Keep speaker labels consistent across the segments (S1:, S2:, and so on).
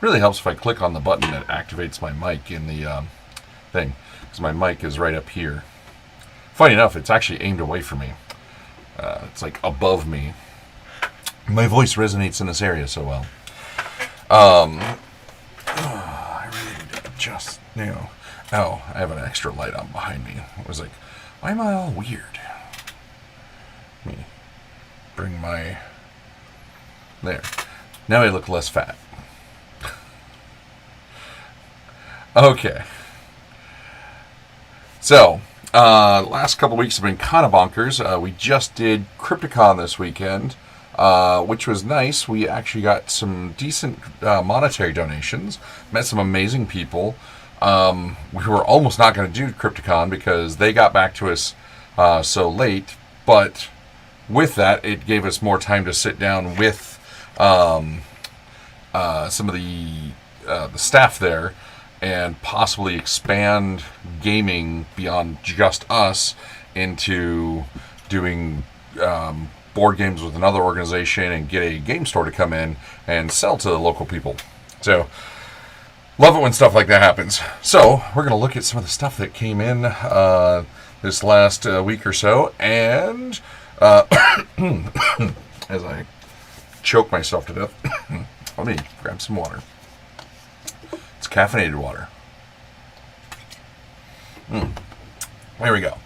S1: Really helps if I click on the button that activates my mic in the thing, because my mic is right up here. Funny enough, it's actually aimed away from me. It's like above me. My voice resonates in this area so well. I really need to adjust now. Oh, I have an extra light on behind me. I was like, why am I all weird? Let me bring my... There. Now I look less fat. Okay. So, last couple weeks have been kind of bonkers. We just did Crypticon this weekend, which was nice. We actually got some decent monetary donations, met some amazing people. We were almost not going to do Crypticon because they got back to us so late, but with that, it gave us more time to sit down with some of the staff there and possibly expand gaming beyond just us into doing board games with another organization and get a game store to come in and sell to the local people. So, love it when stuff like that happens. So, we're going to look at some of the stuff that came in this last week or so, and as I choke myself to death, let me grab some water. It's caffeinated water. There we go.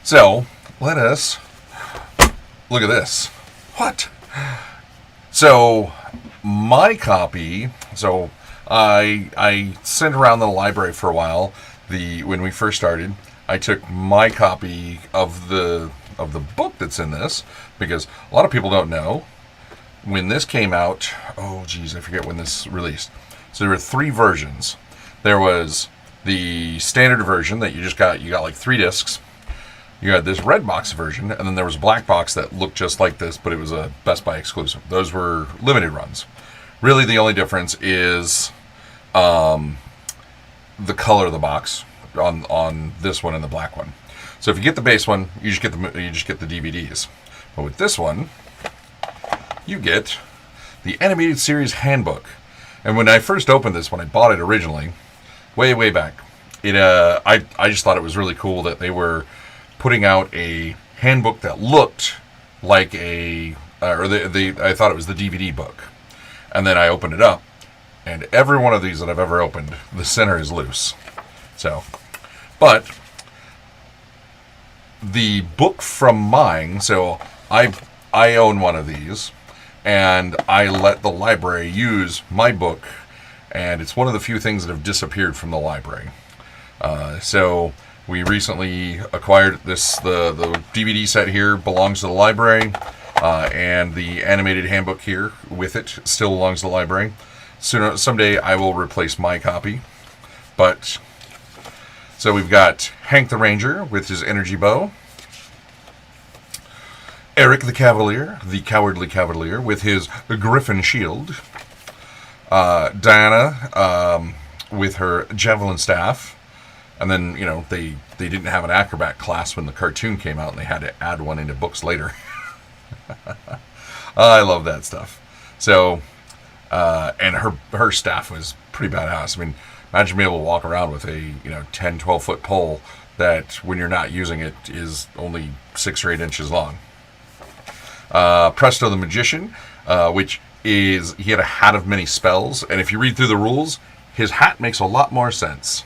S1: So, let us look at this. What? So, My copy. So I sent around the library for a while. When we first started, I took my copy of the book that's in this because a lot of people don't know when this came out. Oh, geez, I forget when this released. So there were 3 versions. There was the standard version that you got like 3 discs. You had this red box version, and then there was a black box that looked just like this, but it was a Best Buy exclusive. Those were limited runs. Really, the only difference is the color of the box on this one and the black one. So if you get the base one, you just get the DVDs. But with this one, you get the animated series handbook. And when I first opened this, when I bought it originally, way back, I just thought it was really cool that they were putting out a handbook that looked like I thought it was the DVD book. And then I opened it up, and every one of these that I've ever opened, the center is loose. So, but the book from mine, so I own one of these, and I let the library use my book, and it's one of the few things that have disappeared from the library. So we recently acquired this. The DVD set here belongs to the library, and the animated handbook here with it still belongs to the library. Someday I will replace my copy, but so we've got Hank the Ranger with his energy bow, Eric the Cavalier, the Cowardly Cavalier, with his Griffin shield, Diana with her javelin staff, and then, they didn't have an acrobat class when the cartoon came out, and they had to add one into books later. I love that stuff. So, and her staff was pretty badass. I mean, imagine being able to walk around with a 10, 12-foot pole that, when you're not using it, is only 6 or 8 inches long. Presto the Magician, which is, he had a hat of many spells, and if you read through the rules, his hat makes a lot more sense.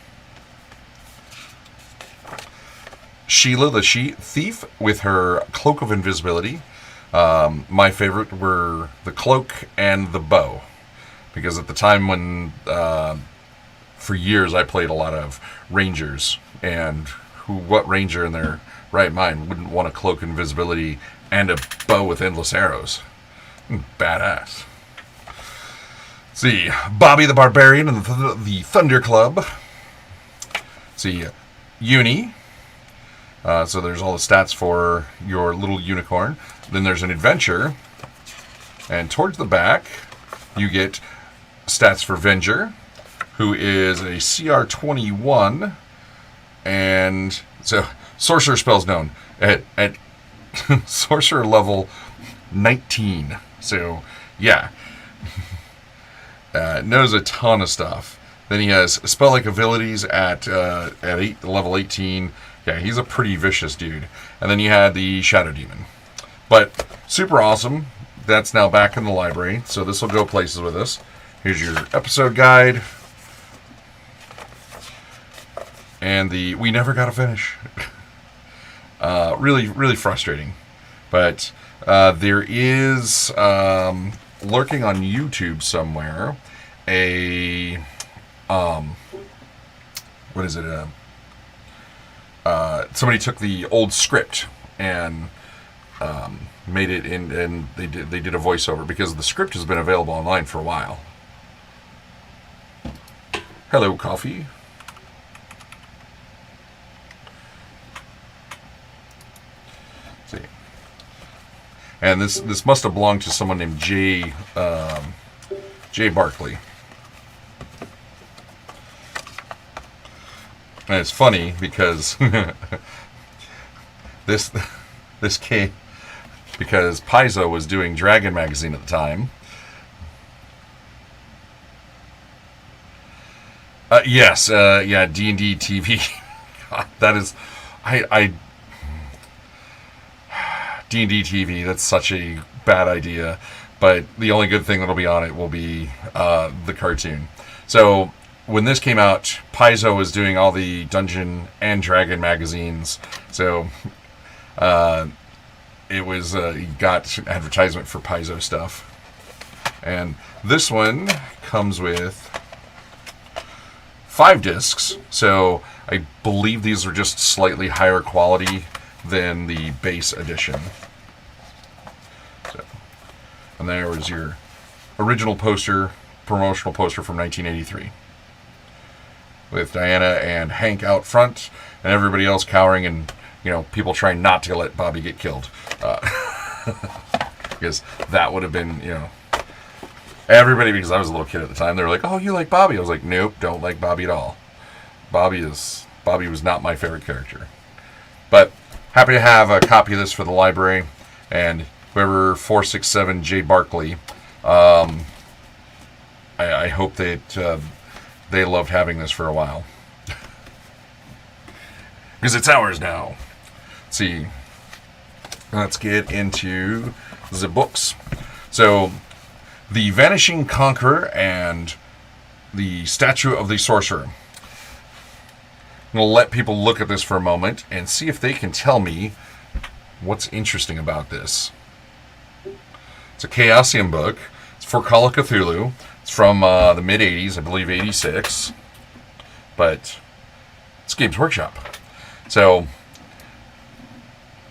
S1: Sheila the Thief with her Cloak of Invisibility. My favorite were the cloak and the bow, because at the time when, for years, I played a lot of Rangers, and what Ranger in their right mind wouldn't want a cloak of invisibility and a bow with endless arrows? Badass. Let's see, Bobby the Barbarian and the Thunder Club. Let's see, Uni. So there's all the stats for your little unicorn. Then there's an adventure. And towards the back, you get stats for Venger, who is a CR21. And so, sorcerer spells known at sorcerer level 19. So, yeah. Knows a ton of stuff. Then he has spell-like abilities at level 18. Yeah, he's a pretty vicious dude. And then you had the Shadow Demon. But super awesome. That's now back in the library, so this will go places with us. Here's your episode guide. And we never got to finish. Really, really frustrating. But there is, lurking on YouTube somewhere, what is it? Somebody took the old script and made it in, and they did a voiceover, because the script has been available online for a while. Hello, coffee. Let's see, and this must have belonged to someone named Jay Barkley. And it's funny because this came because Paizo was doing Dragon Magazine at the time. Yes, yeah, D&D TV. God, that is, D&D TV. That's such a bad idea. But the only good thing that'll be on it will be the cartoon. So when this came out, Paizo was doing all the Dungeon and Dragon magazines. So it was, you got an advertisement for Paizo stuff. And this one comes with 5 discs, so I believe these are just slightly higher quality than the base edition. So, and there was your original poster, promotional poster from 1983, with Diana and Hank out front, and everybody else cowering, and people trying not to let Bobby get killed, because that would have been everybody. Because I was a little kid at the time, they were like, "Oh, you like Bobby?" I was like, "Nope, don't like Bobby at all. Bobby was not my favorite character." But happy to have a copy of this for the library, and whoever 467 J Barkley, I hope that they loved having this for a while, because it's ours now. Let's see. Let's get into the books. So, The Vanishing Conqueror and the Statue of the Sorcerer. I'm going to let people look at this for a moment and see if they can tell me what's interesting about this. It's a Chaosium book. It's for Call of Cthulhu. It's from the mid-'80s, I believe 86. But it's Games Workshop. So,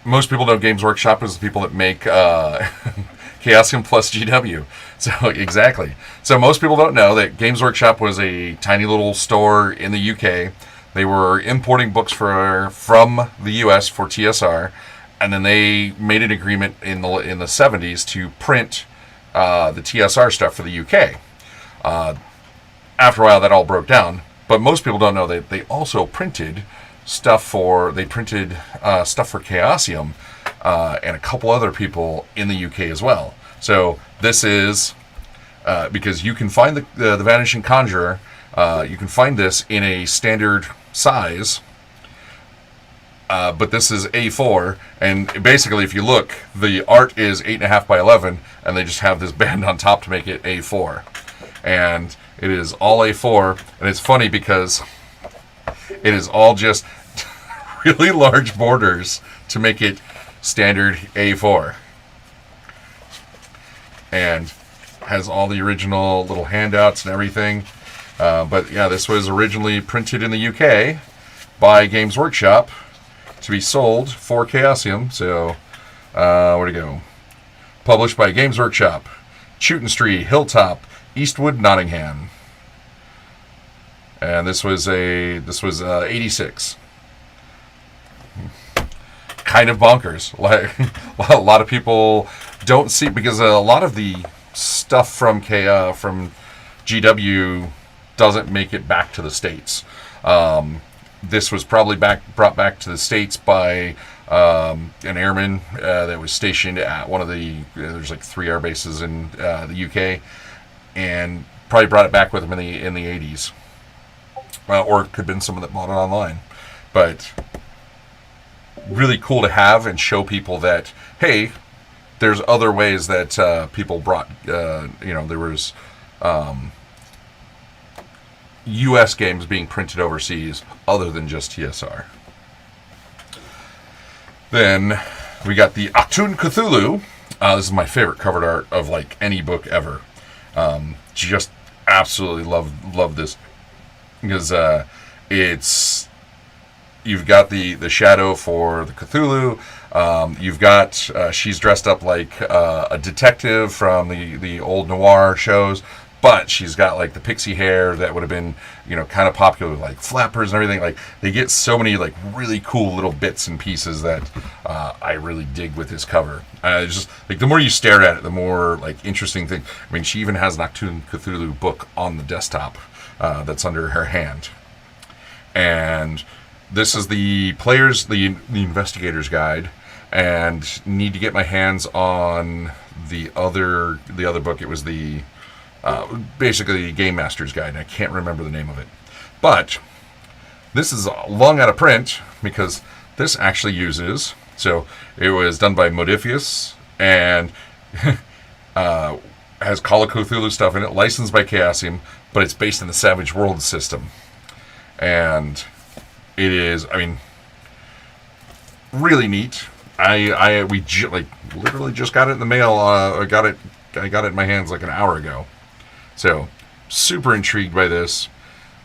S1: most people know Games Workshop as the people that make Chaosium plus GW. So, exactly. So, most people don't know that Games Workshop was a tiny little store in the UK. They were importing books from the US for TSR, and then they made an agreement in the 70s to print the TSR stuff for the UK. After a while, that all broke down. But most people don't know that they also printed stuff for Chaosium and a couple other people in the UK as well. So this is because you can find the Vanishing Conjurer. You can find this in a standard size, but this is A4, and basically, if you look, the art is 8.5 by 11, and they just have this band on top to make it A4, and it is all A4, and it's funny because it is all just really large borders to make it standard A4, and has all the original little handouts and everything. But yeah, this was originally printed in the UK by Games Workshop to be sold for Chaosium. So, where'd it go? Published by Games Workshop, Chewton Street, Hilltop, Eastwood, Nottingham. And this was 86. Kind of bonkers. Like a lot of people don't see, because a lot of the stuff from GW doesn't make it back to the States. This was probably brought back to the States by an airman that was stationed at one of there's like 3 air bases in the UK, and probably brought it back with him in the 80s. Or it could have been someone that bought it online. But really cool to have and show people that, hey, there's other ways that people brought, there was U.S. games being printed overseas other than just TSR. Then we got the Achtung Cthulhu. This is my favorite cover art of like any book ever. Just absolutely love this, because it's, you've got the shadow for the Cthulhu. You've got she's dressed up like a detective from the old noir shows, but she's got like the pixie hair that would have been kind of popular with like flappers and everything. Like they get so many like really cool little bits and pieces that I really dig with this cover. Just like the more you stare at it, the more like interesting thing. I mean, she even has an Achtung Cthulhu book on the desktop that's under her hand, and this is the investigator's guide, and need to get my hands on the other book. It was the basically Game Master's Guide, and I can't remember the name of it. But this is long out of print, because this actually uses, so it was done by Modiphius, and has Call of Cthulhu stuff in it, licensed by Chaosium, but it's based in the Savage Worlds system. And it is, I mean, really neat. We literally just got it in the mail. I got it I got it in my hands like an hour ago. So, super intrigued by this.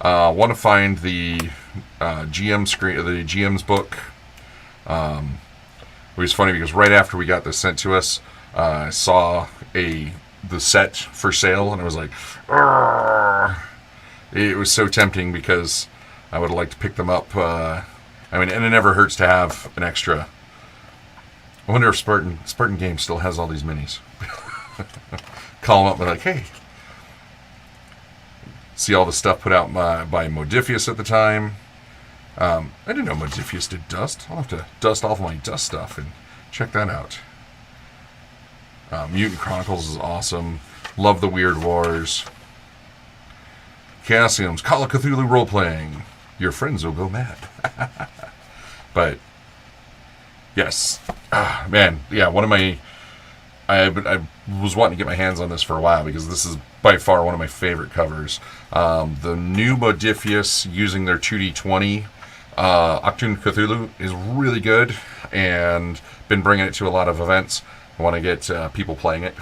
S1: Want to find the GM screen, the GM's book. It was funny because right after we got this sent to us, I saw the set for sale, and I was like, "Argh." It was so tempting because I would have liked to pick them up. And it never hurts to have an extra. I wonder if Spartan Games still has all these minis. Call them up and be like, hey. See all the stuff put out by Modiphius at the time. I didn't know Modiphius did dust. I'll have to dust off my dust stuff and check that out. Mutant Chronicles is awesome. Love the Weird Wars. Chaosium's Call of Cthulhu role-playing. Your friends will go mad. But, yes. Man, yeah, one of my... I was wanting to get my hands on this for a while because this is by far one of my favorite covers. The new Modiphius using their 2D20 Achtung Cthulhu is really good, and been bringing it to a lot of events. I want to get people playing it.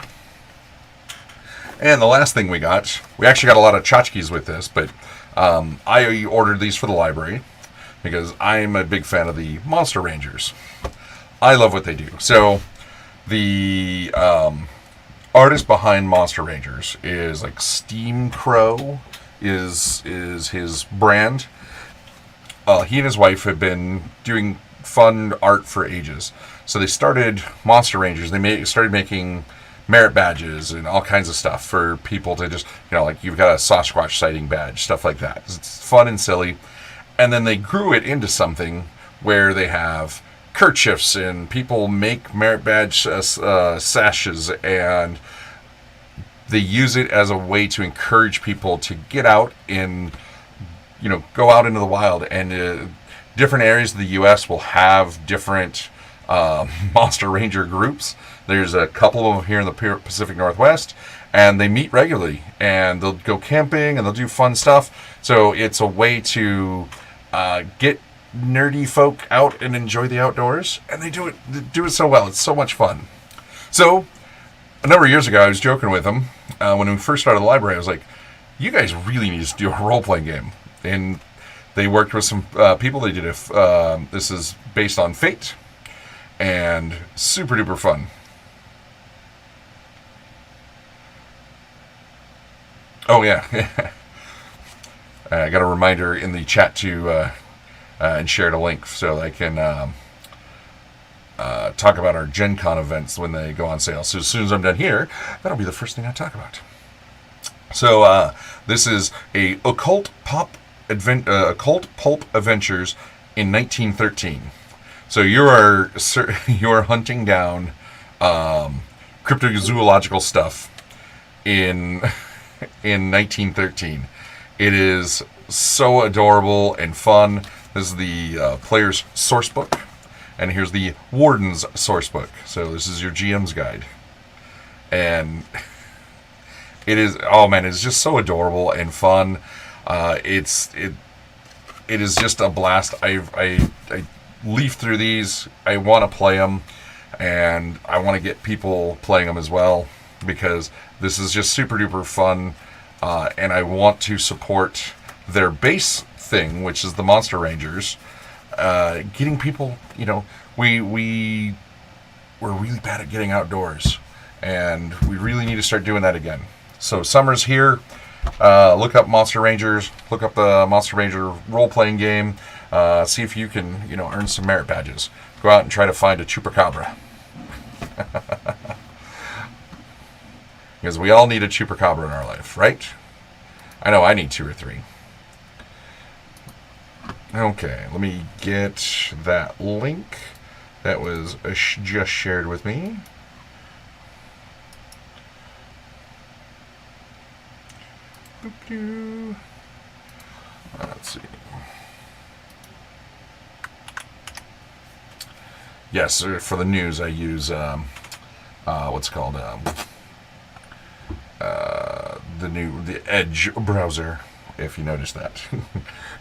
S1: And the last thing we actually got a lot of tchotchkes with this, but I ordered these for the library because I'm a big fan of the Monster Rangers. I love what they do. So the artist behind Monster Rangers is like Steam Crow is his brand. He and his wife have been doing fun art for ages. So they started Monster Rangers. They started making merit badges and all kinds of stuff for people to just, like you've got a Sasquatch sighting badge, stuff like that. It's fun and silly. And then they grew it into something where they have kerchiefs and people make merit badge sashes, and they use it as a way to encourage people to get out and go out into the wild. And different areas of the U.S. will have different Monster Ranger groups. There's a couple of them here in the Pacific Northwest, and they meet regularly, and they'll go camping, and they'll do fun stuff. So it's a way to get nerdy folk out and enjoy the outdoors, and they do it so well. It's so much fun. So a number of years ago, I was joking with them when we first started the library. I was like, you guys really need to do a role-playing game. And they worked with some people. They did this is based on Fate, and super duper fun. Oh yeah, I got a reminder in the chat to and shared a link so I can talk about our Gen Con events when they go on sale. So as soon as I'm done here, that'll be the first thing I talk about. So this is a occult pulp adventures in 1913. So you are hunting down cryptozoological stuff in 1913. It is so adorable and fun. This is the player's source book, and here's the warden's source book. So this is your GM's guide, and it is just so adorable and fun. It is just a blast. I leaf through these. I want to play them, and I want to get people playing them as well, because this is just super duper fun, and I want to support their base thing, which is the Monster Rangers. Getting people, we're really bad at getting outdoors, and we really need to start doing that again. So summer's here. Look up Monster Rangers. Look up the Monster Ranger role-playing game. See if you can, earn some merit badges. Go out and try to find a chupacabra. Because we all need a chupacabra in our life, right? I know I need 2 or 3. Okay, let me get that link that was just shared with me. Let's see. Yes, for the news I use what's it called the Edge browser. If you notice that,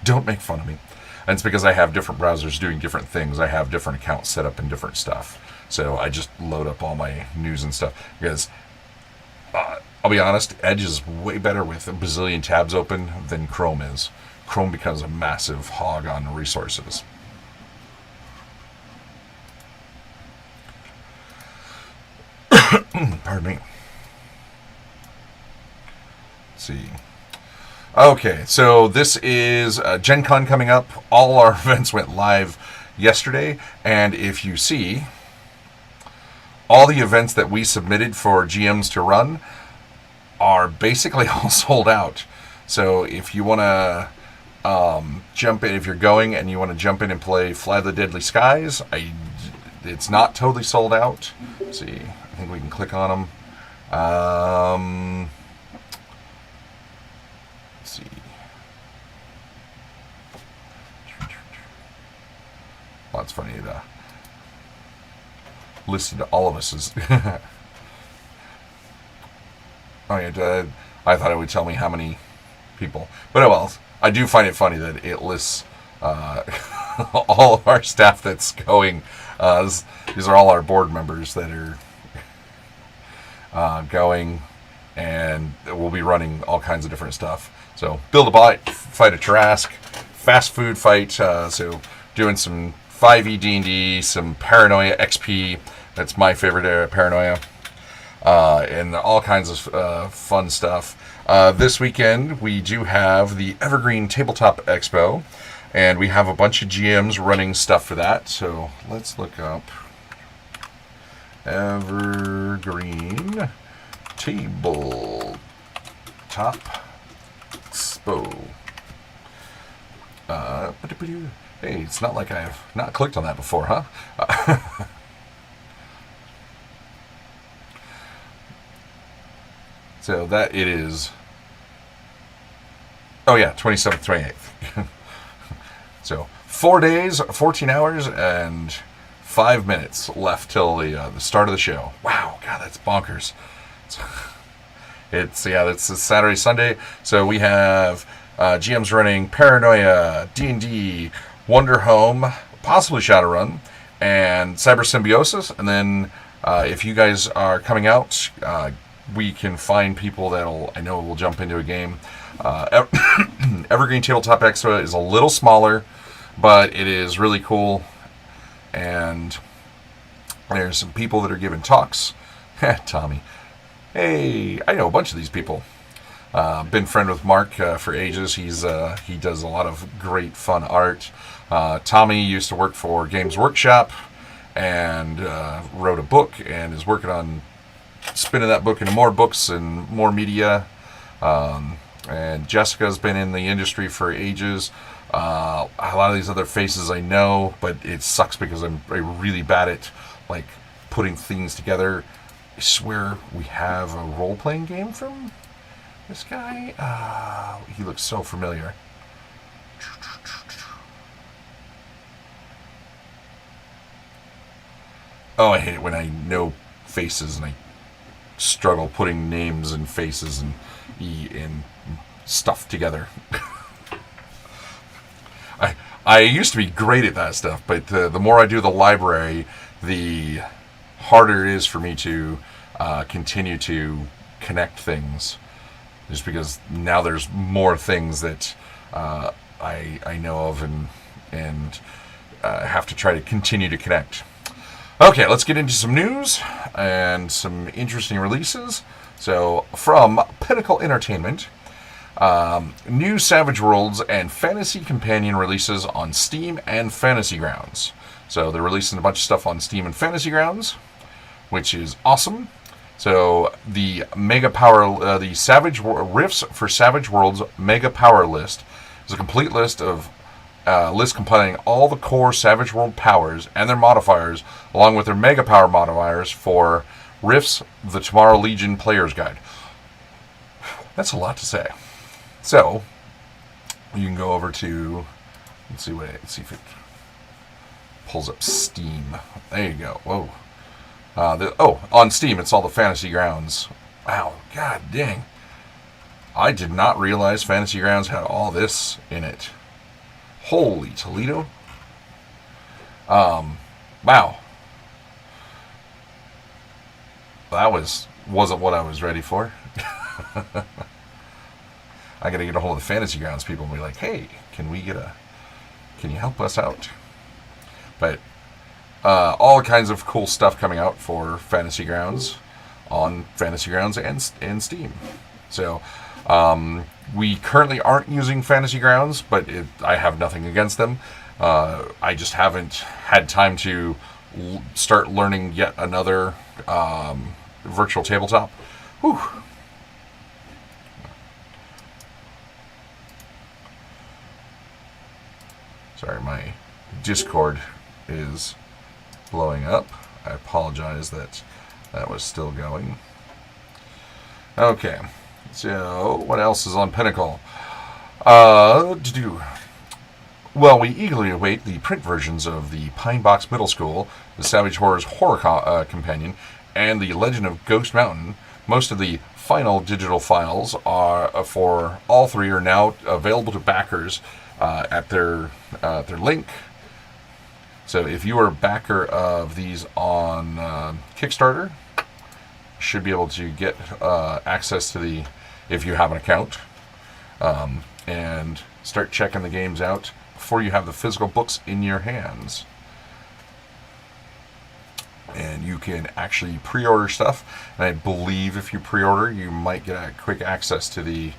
S1: don't make fun of me. And it's because I have different browsers doing different things. I have different accounts set up and different stuff. So I just load up all my news and stuff because I'll be honest, Edge is way better with a bazillion tabs open than Chrome is. Chrome becomes a massive hog on resources. Pardon me. Let's see. Okay, so this is Gen Con coming up. All our events went live yesterday, and if you see, all the events that we submitted for GMs to run are basically all sold out. So if you want to jump in, if you're going and you want to jump in and play Fly the Deadly Skies, it's not totally sold out. Let's see, I think we can click on them. Let's see. Well, it's funny. It listed all of us as. Oh yeah, I thought it would tell me how many people, but oh well. I do find it funny that it lists all of our staff that's going. These are all our board members that are going, and we'll be running all kinds of different stuff. So build a bot, fight a Trask, fast food fight. So doing some 5e D&D, some Paranoia XP. That's my favorite Paranoia. And all kinds of fun stuff. This weekend, we do have the Evergreen Tabletop Expo, and we have a bunch of GMs running stuff for that. So let's look up Evergreen Tabletop Expo. Hey, it's not like I've not clicked on that before, huh? So that it is. Oh yeah, 27th, 28th. So 4 days, 14 hours, and 5 minutes left till the start of the show. Wow, God, that's bonkers. It's Saturday, Sunday. So we have GMs running Paranoia, D&D, Wonder Home, possibly Shadowrun, and Cyber Symbiosis. And then if you guys are coming out, we can find people I know will jump into a game. Evergreen Tabletop Expo is a little smaller, but it is really cool. And there's some people that are giving talks. Tommy. Hey, I know a bunch of these people. Been friend with Mark for ages. He does a lot of great fun art. Tommy used to work for Games Workshop and wrote a book and is working on spinning that book into more books and more media. And Jessica's been in the industry for ages. A lot of these other faces I know, but it sucks because I'm really bad at like putting things together. I swear we have a role-playing game from this guy. He looks so familiar. Oh, I hate it when I know faces and I struggle putting names and faces and stuff together. I used to be great at that stuff, but the more I do the library, the harder it is for me to continue to connect things. Just because now there's more things that I know of and have to try to continue to connect. Okay, let's get into some news and some interesting releases. So, from Pinnacle Entertainment, new Savage Worlds and Fantasy Companion releases on Steam and Fantasy Grounds. So, they're releasing a bunch of stuff on Steam and Fantasy Grounds, which is awesome. So, the Mega Power, the Savage Rifts for Savage Worlds Mega Power list is a complete list compiling all the core Savage World powers and their modifiers, along with their Mega Power modifiers for Rifts, the Tomorrow Legion Player's Guide. That's a lot to say. So, you can go over to, let's see if it pulls up Steam. There you go. Whoa. On Steam, it's all the Fantasy Grounds. Wow, god dang. I did not realize Fantasy Grounds had all this in it. Holy Toledo. Wow. That was wasn't what I was ready for. I got to get a hold of the Fantasy Grounds people and be like, hey, can you help us out? But all kinds of cool stuff coming out for Fantasy Grounds on Fantasy Grounds and Steam. So we currently aren't using Fantasy Grounds, but I have nothing against them. I just haven't had time to start learning yet another virtual tabletop. Whew. Sorry, my Discord is blowing up. I apologize that was still going. Okay, so what else is on Pinnacle? Well, we eagerly await the print versions of the Pine Box Middle School, the Savage Horrors Horror Companion, and the Legend of Ghost Mountain. Most of the final digital files are for all three are now available to backers at their link. So if you are a backer of these on Kickstarter, you should be able to get access to if you have an account, and start checking the games out before you have the physical books in your hands. And you can actually pre-order stuff. And I believe if you pre-order, you might get quick access to the...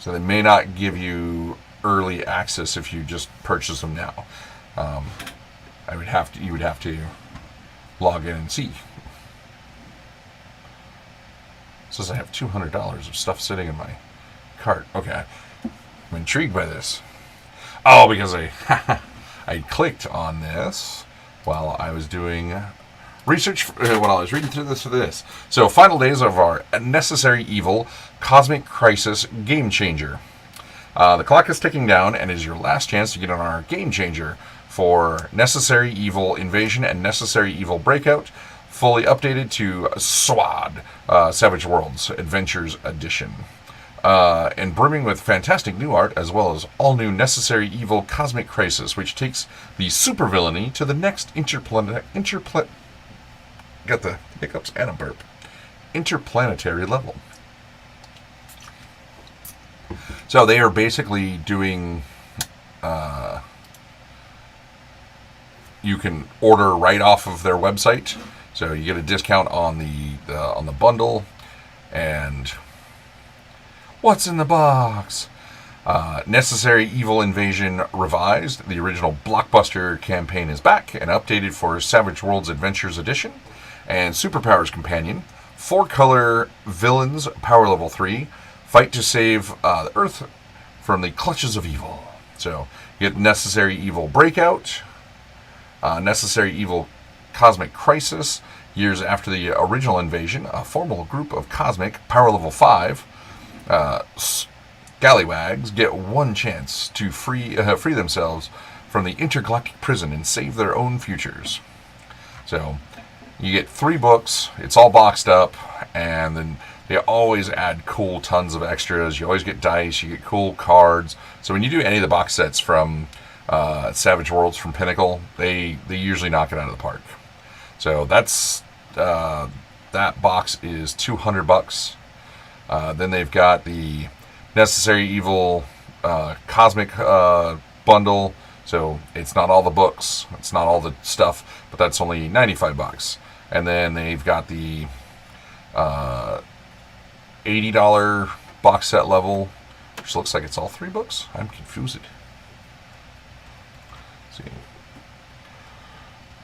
S1: So they may not give you early access if you just purchase them now. You would have to log in and see. It says I have $200 of stuff sitting in my cart. Okay, I'm intrigued by this. Oh, because I clicked on this while I was doing research, while I was reading through this. So, final days of our Necessary Evil Cosmic Crisis Game Changer. The clock is ticking down, and is your last chance to get on our Game Changer for Necessary Evil Invasion and Necessary Evil Breakout, fully updated to SWAD, Savage Worlds Adventures Edition. And brimming with fantastic new art, as well as all new Necessary Evil Cosmic Crisis, which takes the supervillainy to the next got the hiccups and a burp. Interplanetary level. So they are basically doing. You can order right off of their website, so you get a discount on the bundle. And what's in the box? Necessary Evil Invasion Revised. The original blockbuster campaign is back and updated for Savage Worlds Adventures Edition. And Superpowers Companion. 4-color villains, power level 3. Fight to save the Earth from the clutches of evil. So you get Necessary Evil Breakout. Necessary Evil Cosmic Crisis. Years after the original invasion, a formal group of Cosmic, power level 5, scallywags get one chance to free themselves from the intergalactic prison and save their own futures. So you get 3 books. It's all boxed up, and then they always add cool tons of extras. You always get dice. You get cool cards. So when you do any of the box sets from Savage Worlds from Pinnacle, they usually knock it out of the park. So that's that box is $200. Then they've got the Necessary Evil Cosmic bundle. So it's not all the books, it's not all the stuff, but that's only $95. And then they've got the $80 box set level, which looks like it's all 3 books. I'm confused. Let's see.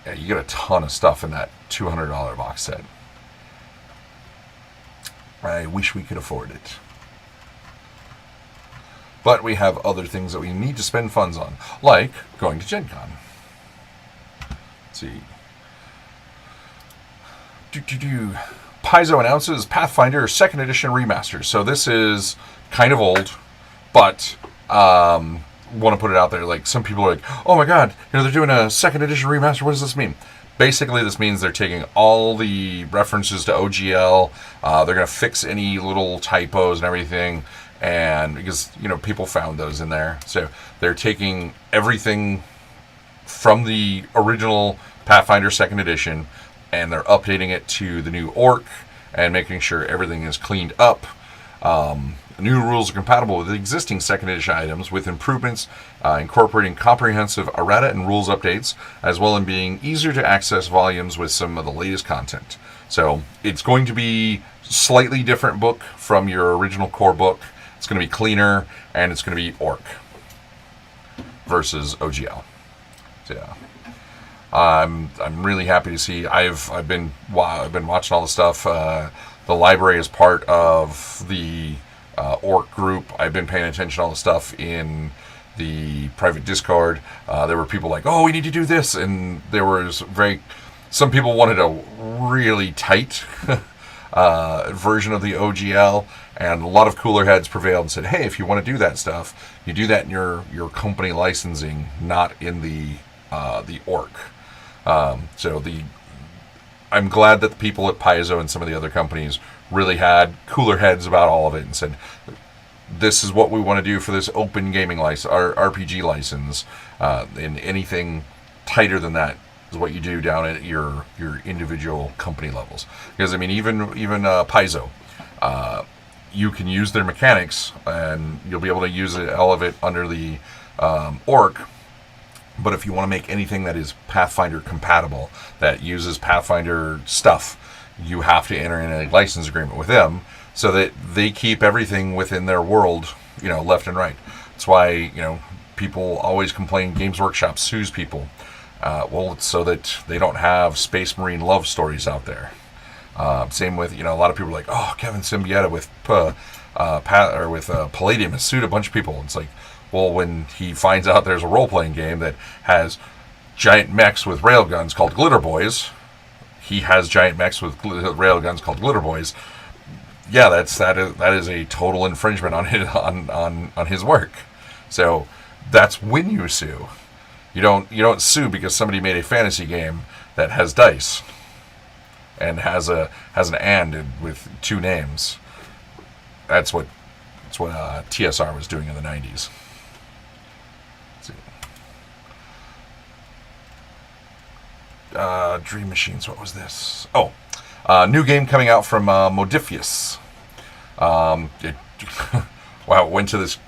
S1: Yeah, you get a ton of stuff in that $200 box set. I wish we could afford it. But we have other things that we need to spend funds on, like going to Gen Con. Let's see. Paizo announces Pathfinder 2nd Edition Remaster. So this is kind of old, but want to put it out there. Like, some people are like, oh my god, they're doing a 2nd Edition Remaster. What does this mean? Basically, this means they're taking all the references to OGL. They're going to fix any little typos and everything. And because, people found those in there. So they're taking everything from the original Pathfinder Second Edition, and they're updating it to the new Orc and making sure everything is cleaned up. New rules are compatible with existing second edition items, with improvements incorporating comprehensive errata and rules updates, as well as being easier to access volumes with some of the latest content. So it's going to be slightly different book from your original core book. It's going to be cleaner, and it's going to be Orc versus OGL. So yeah. I'm really happy to see. I've been watching all the stuff. The library is part of the Orc group. I've been paying attention to all the stuff in the private Discord. There were people like, "Oh, we need to do this," and there was some people wanted a really tight version of the OGL, and a lot of cooler heads prevailed and said, "Hey, if you want to do that stuff, you do that in your company licensing, not in the Orc." I'm glad that the people at Paizo and some of the other companies really had cooler heads about all of it and said, this is what we want to do for this open gaming license, our RPG license, and anything tighter than that is what you do down at your individual company levels. Because, I mean, even Paizo, you can use their mechanics, and you'll be able to use all of it under the Orc. But if you want to make anything that is Pathfinder compatible, that uses Pathfinder stuff, you have to enter in a license agreement with them so that they keep everything within their world, left and right. That's why, people always complain Games Workshop sues people. Well, it's so that they don't have Space Marine love stories out there. Same with, a lot of people are like, oh, Kevin Symbieta with Palladium has sued a bunch of people. It's like, well, when he finds out there's a role-playing game that has giant mechs with railguns called Glitter Boys, he has giant mechs with railguns called Glitter Boys. Yeah, that is a total infringement on his work. So that's when you sue. You don't sue because somebody made a fantasy game that has dice and has an and with two names. That's what TSR was doing in the 90s. Dream Machines, what was this? Oh, new game coming out from Modiphius. Wow, it went to this.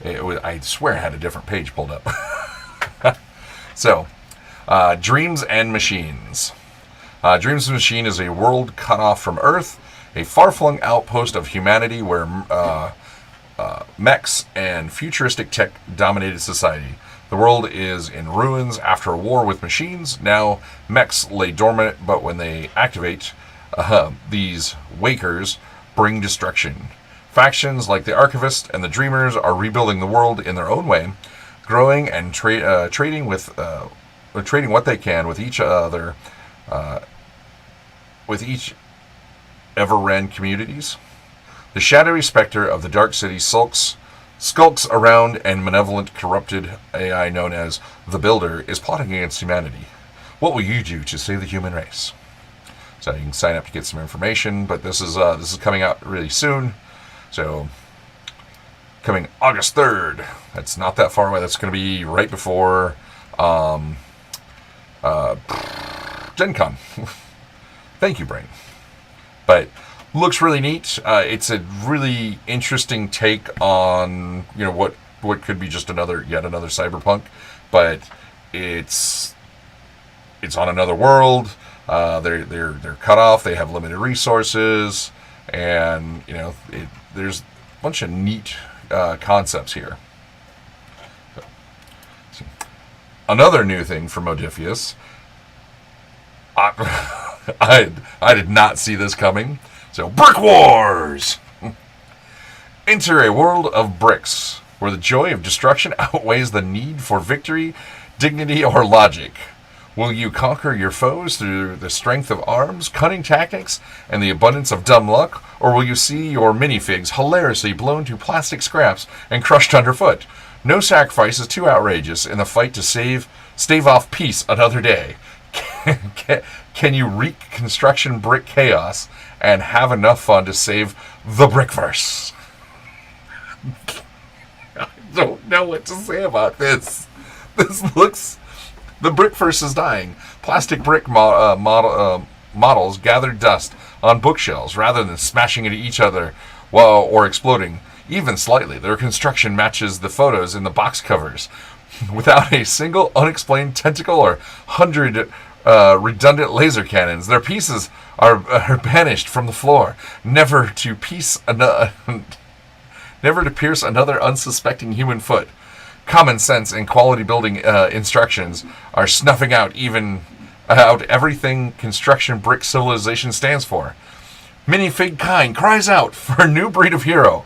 S1: I swear I had a different page pulled up. So, Dreams and Machines. Dreams and Machine is a world cut off from Earth, a far-flung outpost of humanity where mechs and futuristic tech dominated society. The world is in ruins after a war with machines. Now, mechs lay dormant, but when they activate, these wakers bring destruction. Factions like the Archivists and the Dreamers are rebuilding the world in their own way, growing and trading what they can with each other, with each ever-ran communities. The shadowy specter of the Dark City skulks around, and malevolent, corrupted AI known as the Builder is plotting against humanity. What will you do to save the human race? So you can sign up to get some information, but this is coming out really soon. So coming August 3rd. That's not that far away. That's going to be right before Gen Con. Thank you, Brain. But looks really neat. It's a really interesting take on what could be just yet another Cyberpunk, but it's on another world. They're cut off. They have limited resources, and there's a bunch of neat concepts here. Another new thing from Modiphius. I did not see this coming. So, Brick Wars! Enter a world of bricks, where the joy of destruction outweighs the need for victory, dignity, or logic. Will you conquer your foes through the strength of arms, cunning tactics, and the abundance of dumb luck, or will you see your minifigs hilariously blown to plastic scraps and crushed underfoot? No sacrifice is too outrageous in the fight to stave off peace another day. Can you wreak construction brick chaos and have enough fun to save the Brickverse? I don't know what to say about this. This looks The brickverse is dying. Plastic brick models gather dust on bookshelves rather than smashing into each other or exploding, even slightly. Their construction matches the photos in the box covers. Without a single unexplained tentacle or 100 redundant laser cannons, their pieces are banished from the floor, never to pierce another unsuspecting human foot. Common sense and quality building instructions are snuffing out everything construction brick civilization stands for. Minifig kind cries out for a new breed of hero,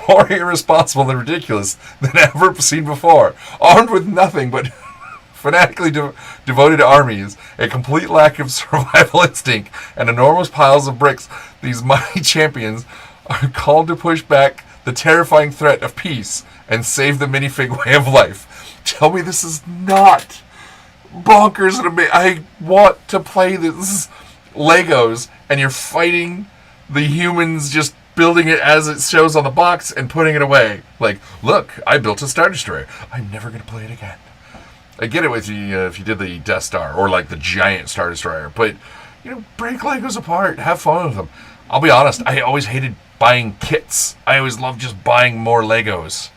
S1: more irresponsible and ridiculous than ever seen before, armed with nothing but fanatically devoted armies, a complete lack of survival instinct, and enormous piles of bricks. These mighty champions are called to push back the terrifying threat of peace and save the minifig way of life. Tell me this is not bonkers and amazing. I want to play this. This is Legos, and you're fighting the humans, just building it as it shows on the box and putting it away. Like, look, I built a Star Destroyer. I'm never going to play it again. I get it with you if you did the Death Star or like the giant Star Destroyer, but break Legos apart, have fun with them. I'll be honest, I always hated buying kits. I always loved just buying more Legos.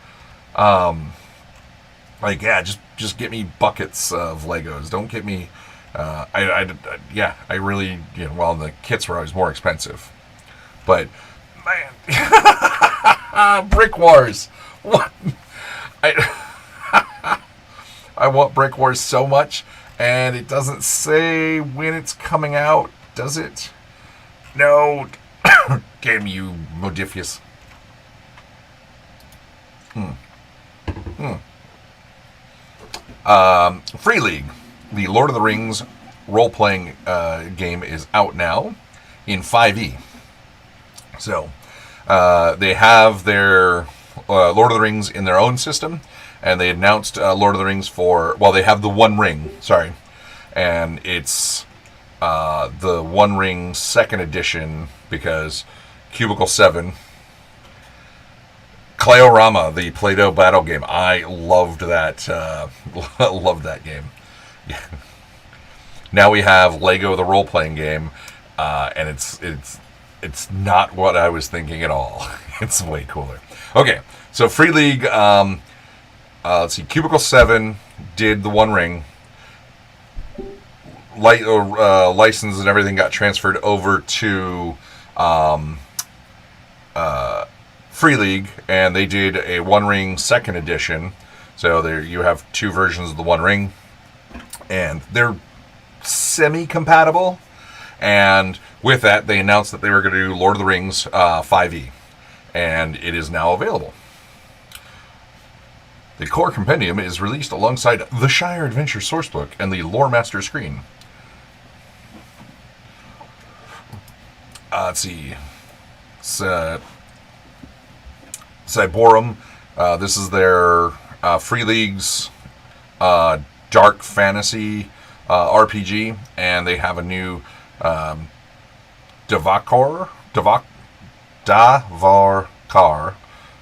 S1: Just get me buckets of Legos. Don't get me. I really, the kits were always more expensive, but man, Brick Wars. What? I want Brick Wars so much, and it doesn't say when it's coming out, does it? No. Damn you, Modifius. Free League, the Lord of the Rings role-playing game, is out now in 5e. So they have their Lord of the Rings in their own system, and they announced Lord of the Rings they have the One Ring, and it's the One Ring 2nd edition, because Cubicle 7, Clayorama, the Play-Doh battle game. I loved that. Loved that game. Yeah. Now we have Lego, the role-playing game, and it's not what I was thinking at all. It's way cooler. Okay, so Free League. Let's see. Cubicle 7 did the One Ring. License and everything got transferred over to Free League, and they did a One Ring 2nd edition. So there you have two versions of the One Ring, and they're semi-compatible. And with that, they announced that they were going to do Lord of the Rings 5e, and it is now available. The core compendium is released alongside the Shire Adventure Sourcebook and the Lore Master screen. Let's see. Cyborum. This is their Free League's dark fantasy RPG, and they have a new Davarkar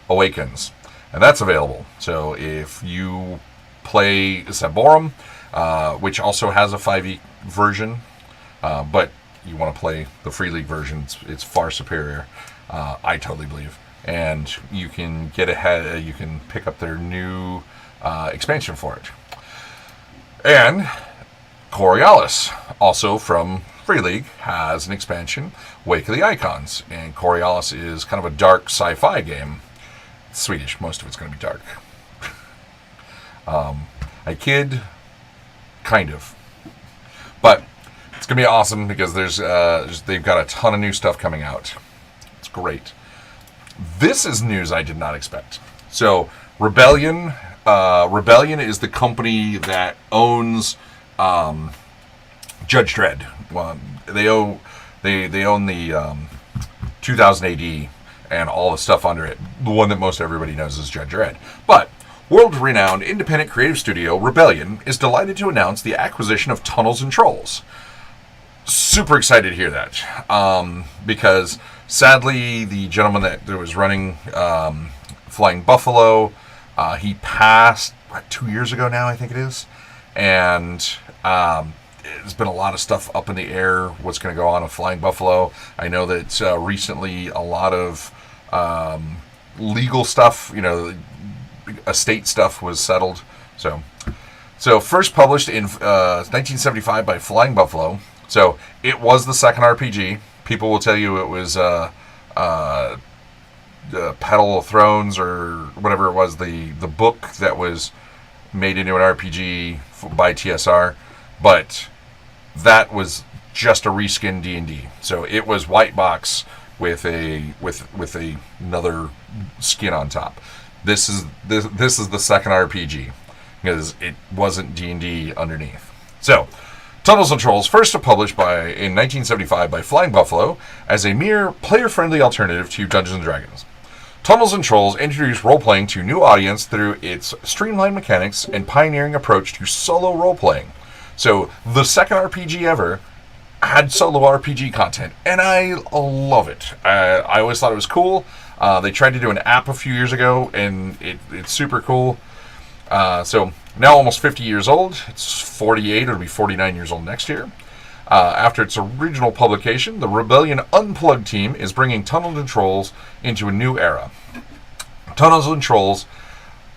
S1: Awakens, and that's available. So if you play Cyborum, which also has a 5e version, but you want to play the Free League version, it's far superior, I totally believe. And you can get ahead, you can pick up their new expansion for it. And Coriolis, also from Free League, has an expansion, Wake of the Icons. And Coriolis is kind of a dark sci-fi game. It's Swedish, most of it's going to be dark. I kid, kind of. But it's going to be awesome because they've got a ton of new stuff coming out. It's great. This is news I did not expect. So Rebellion is the company that owns Judge Dredd. Well, they own the 2000 AD and all the stuff under it. The one that most everybody knows is Judge Dredd. But world-renowned independent creative studio Rebellion is delighted to announce the acquisition of Tunnels and Trolls. Super excited to hear that, because sadly the gentleman that was running Flying Buffalo, he passed 2 years ago now, I think it is, and there's been a lot of stuff up in the air. What's going to go on with Flying Buffalo? I know that recently a lot of legal stuff, estate stuff was settled. So first published in 1975 by Flying Buffalo. So it was the second RPG. People will tell you it was Petal of Thrones or whatever it was, the book that was made into an RPG by TSR, but that was just a reskin D&D. So it was white box with another skin on top. This is the second RPG because it wasn't D&D underneath. So Tunnels and Trolls, first published in 1975 by Flying Buffalo as a mere player-friendly alternative to Dungeons & Dragons. Tunnels and Trolls introduced role-playing to a new audience through its streamlined mechanics and pioneering approach to solo role-playing. So, the second RPG ever had solo RPG content, and I love it. I always thought it was cool. They tried to do an app a few years ago, and it's super cool. So, now almost 50 years old. It's 48, it'll be 49 years old next year. After its original publication, the Rebellion Unplugged team is bringing Tunnels and Trolls into a new era. Tunnels and Trolls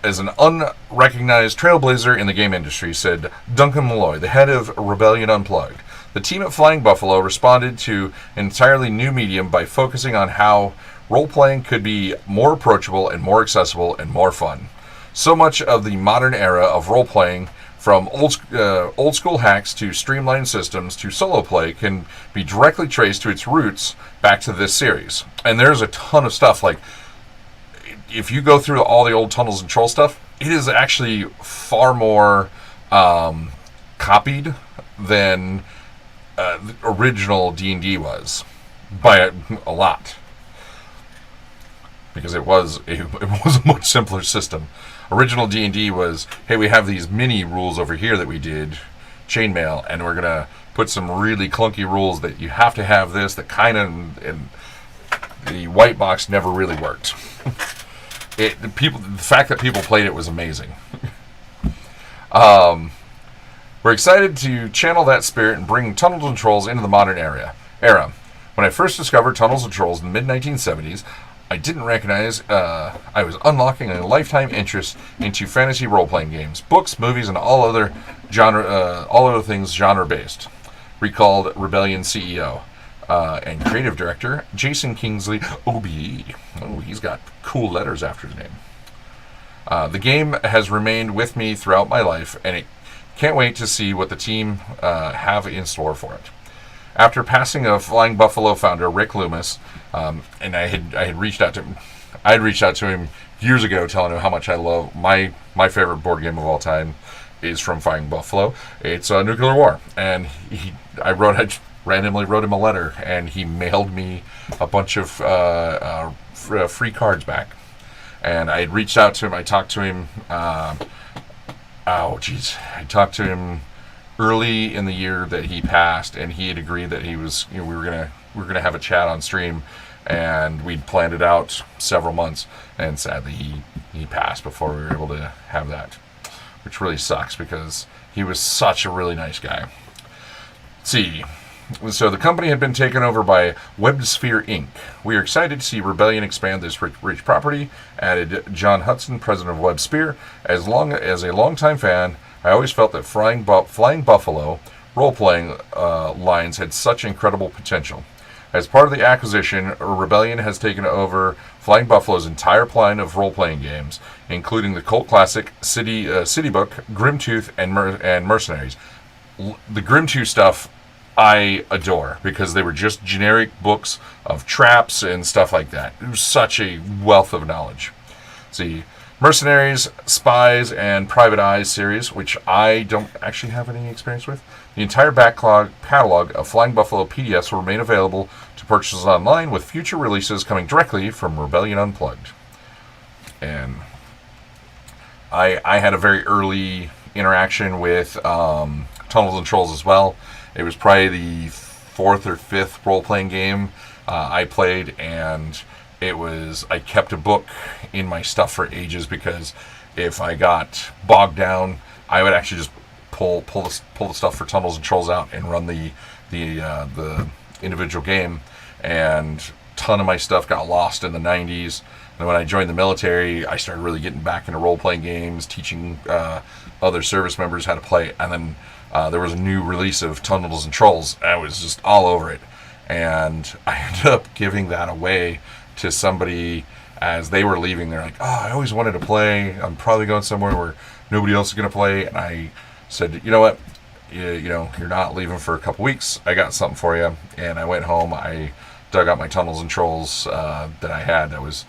S1: is an unrecognized trailblazer in the game industry, said Duncan Malloy, the head of Rebellion Unplugged. The team at Flying Buffalo responded to an entirely new medium by focusing on how role-playing could be more approachable and more accessible and more fun. So much of the modern era of role-playing, from old school hacks to streamlined systems to solo play, can be directly traced to its roots back to this series. And there's a ton of stuff. Like, if you go through all the old Tunnels and Troll stuff, it is actually far more copied than the original D&D was by a lot. Because it was a much simpler system. Original D&D was, hey, we have these mini rules over here that we did, chainmail, and we're going to put some really clunky rules that you have to have this, that kind of, and the white box never really worked. The fact that people played it was amazing. We're excited to channel that spirit and bring Tunnels and Trolls into the modern era. When I first discovered Tunnels and Trolls in the mid-1970s, I didn't recognize I was unlocking a lifetime interest into fantasy role-playing games, books, movies, and all other things genre-based. Recalled Rebellion CEO and creative director Jason Kingsley OBE. Oh, he's got cool letters after his name. The game has remained with me throughout my life, and it can't wait to see what the team have in store for it. After passing of Flying Buffalo founder Rick Loomis, and I had reached out to him. I had reached out to him years ago, telling him how much I love my favorite board game of all time is from Flying Buffalo. It's Nuclear War, and I randomly wrote him a letter, and he mailed me a bunch of free cards back. And I had reached out to him. I talked to him. I talked to him early in the year that he passed, and he had agreed that he was, we were gonna have a chat on stream, and we'd planned it out several months, and sadly he passed before we were able to have that, which really sucks because he was such a really nice guy. Let's see. So the company had been taken over by WebSphere Inc. We are excited to see Rebellion expand this rich property, added John Hudson, president of WebSphere. As a longtime fan, I always felt that Flying Buffalo role-playing lines had such incredible potential. As part of the acquisition, Rebellion has taken over Flying Buffalo's entire line of role-playing games, including the cult classic City Book, Grimtooth, and Mercenaries. The Grimtooth stuff I adore because they were just generic books of traps and stuff like that. It was such a wealth of knowledge. See, Mercenaries, Spies, and Private Eyes series, which I don't actually have any experience with. The entire catalog of Flying Buffalo PDFs will remain available to purchase online, with future releases coming directly from Rebellion Unplugged. And I had a very early interaction with Tunnels and Trolls as well. It was probably the fourth or fifth role-playing game I played, and I kept a book in my stuff for ages because if I got bogged down, I would actually just pull the stuff for Tunnels and Trolls out and run the individual game. And a ton of my stuff got lost in the 90s. And when I joined the military, I started really getting back into role-playing games, teaching other service members how to play. And then there was a new release of Tunnels and Trolls. And I was just all over it. And I ended up giving that away to somebody as they were leaving. They're like, oh, I always wanted to play. I'm probably going somewhere where nobody else is going to play. And I said, you know what? You know, you're not leaving for a couple weeks. I got something for you. And I went home. I dug out my Tunnels and Trolls that I had that was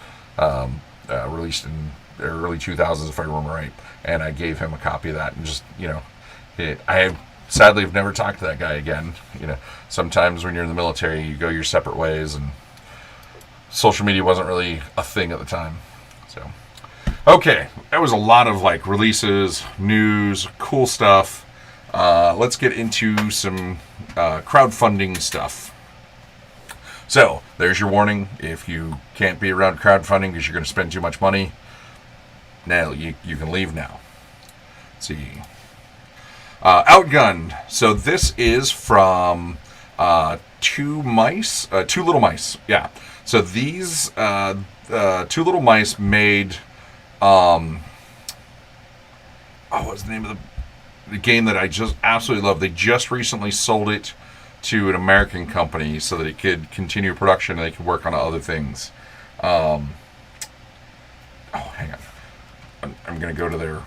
S1: released in the early 2000s, if I remember right. And I gave him a copy of that. And just, you know, I sadly have never talked to that guy again. You know, sometimes when you're in the military, you go your separate ways, and social media wasn't really a thing at the time. So, okay, that was a lot of like releases, news, cool stuff. Let's get into some crowdfunding stuff. So, there's your warning. If you can't be around crowdfunding because you're going to spend too much money, now you can leave now. Let's see. Outgunned. So this is from Two Little Mice. Yeah. So these Two Little Mice made what was the name of the game that I just absolutely love? They just recently sold it to an American company so that it could continue production and they could work on other things. Hang on. I'm going to go to their...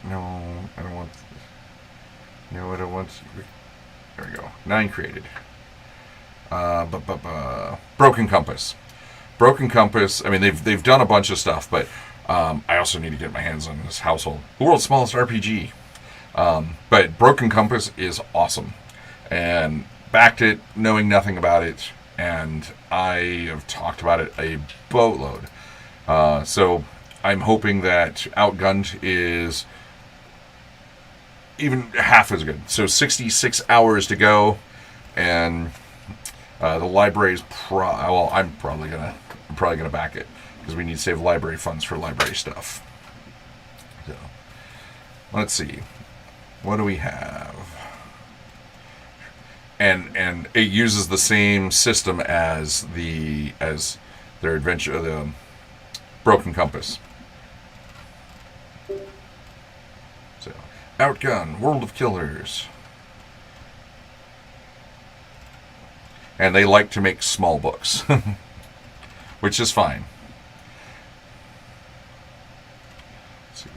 S1: No, I don't want... No, I don't want... There we go. 9 created. Broken Compass. Broken Compass, I mean, they've done a bunch of stuff, but I also need to get my hands on this Household. The world's smallest RPG. But Broken Compass is awesome. And backed it, knowing nothing about it, and I have talked about it a boatload. So I'm hoping that Outgunned is even half as good. So 66 hours to go, and the library is I'm probably gonna back it because we need to save library funds for library stuff. So let's see, what do we have? And it uses the same system as their adventure, the Broken Compass. So, Outgunned, World of Killers. And they like to make small books, which is fine. Let's see.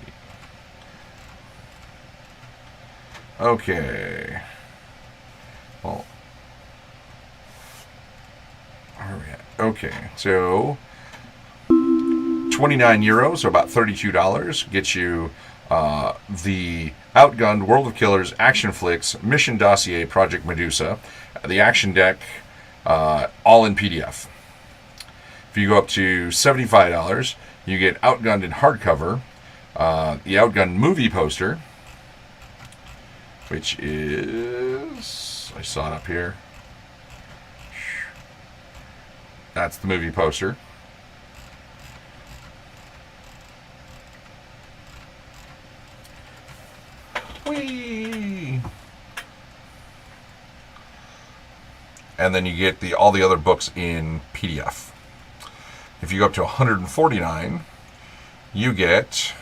S1: Okay. Well, where are we at? Okay, so €29, so about $32, gets you the Outgunned, World of Killers, Action Flicks, Mission Dossier, Project Medusa, the Action Deck, all in PDF. If you go up to $75, you get Outgunned in hardcover, the Outgunned movie poster, which is, I saw it up here. That's the movie poster. Whee! And then you get all the other books in PDF. If you go up to $149, you get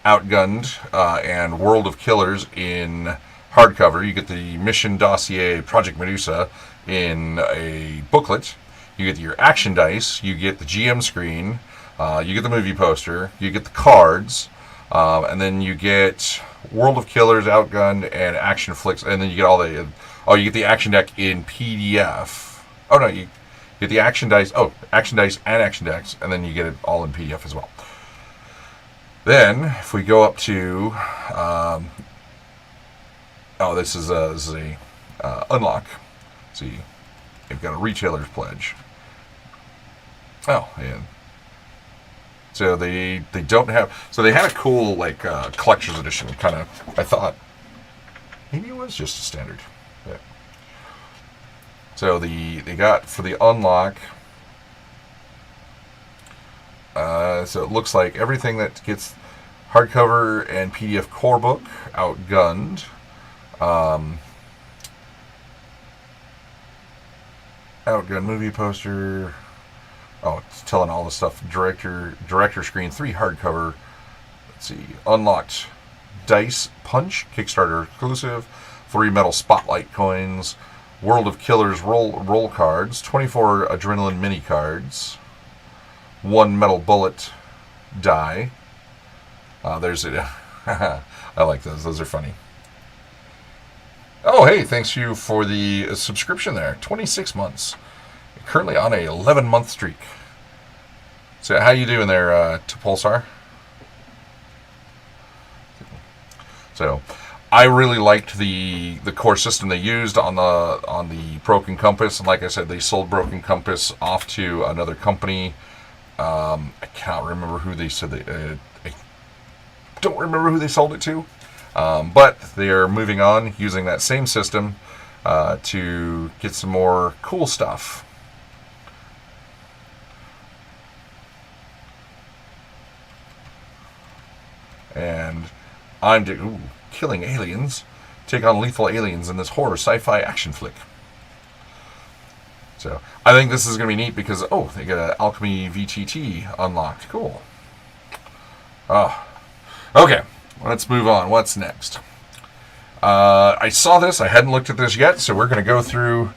S1: Outgunned and World of Killers in hardcover. You get the Mission Dossier, Project Medusa in a booklet. You get your action dice. You get the GM screen. You get the movie poster. You get the cards. And then you get World of Killers, Outgunned, and Action Flicks. And then you get you get the action deck in PDF. Oh, no, you get the action dice. Oh, action dice and action decks. And then you get it all in PDF as well. Then, if we go up to... this is a unlock. Let's see, they've got a retailer's pledge. Oh, and so they don't have. So they had a cool collector's edition kind of. I thought maybe it was just a standard. Yeah. So they got for the unlock. So it looks like everything that gets hardcover and PDF core book outgunned. Outgun movie poster. Oh, it's telling all the stuff. Director screen 3 hardcover. Let's see. Unlocked Dice Punch Kickstarter exclusive. 3 metal spotlight coins. World of Killers roll cards. 24 adrenaline mini cards. 1 metal bullet die. There's it. I like those. Those are funny. Oh, hey, thanks you for the subscription there. 26 months. Currently on a 11-month streak. So how you doing there, to Pulsar? So I really liked the core system they used on the Broken Compass, and like I said, they sold Broken Compass off to another company. I can't remember who they said I don't remember who they sold it to. But they're moving on using that same system to get some more cool stuff. And I'm killing aliens. Take on lethal aliens in this horror sci-fi action flick. So I think this is going to be neat because, they get an Alchemy VTT unlocked. Cool. Okay. Let's move on. What's next? I saw this. I hadn't looked at this yet, so we're going to go through.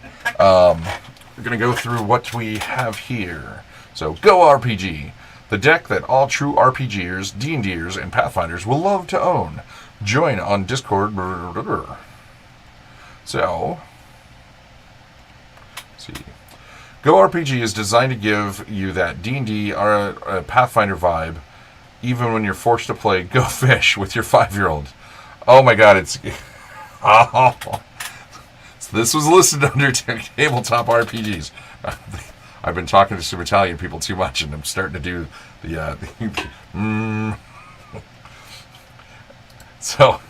S1: What we have here. So, Go RPG, the deck that all true RPGers, D&Ders, and Pathfinders will love to own. Join on Discord. So, let's see. Go RPG is designed to give you that D&D or Pathfinder vibe, even when you're forced to play Go Fish with your 5-year-old. Oh my god, it's... Oh. So this was listed under tabletop RPGs. I've been talking to some Italian people too much, and I'm starting to do the So...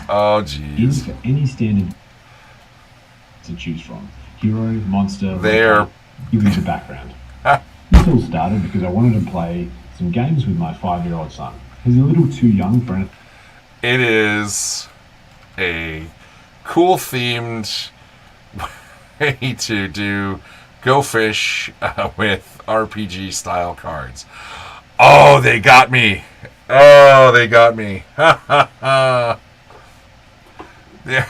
S1: Oh, jeez.
S2: For any standard to choose from. Hero, monster...
S1: There.
S2: Give me the background. This all started because I wanted to play some games with my 5-year-old son. He's a little too young for anything.
S1: It is a cool themed way to do Go Fish with RPG style cards. Oh, they got me. Oh, they got me. Yeah.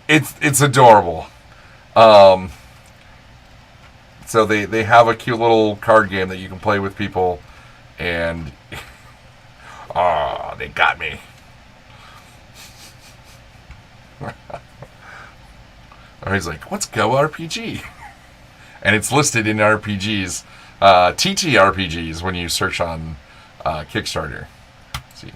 S1: It's adorable. So they have a cute little card game that you can play with people, and they got me. He's like, what's Go RPG? And it's listed in RPGs, TTRPGs, when you search on Kickstarter. Let's see.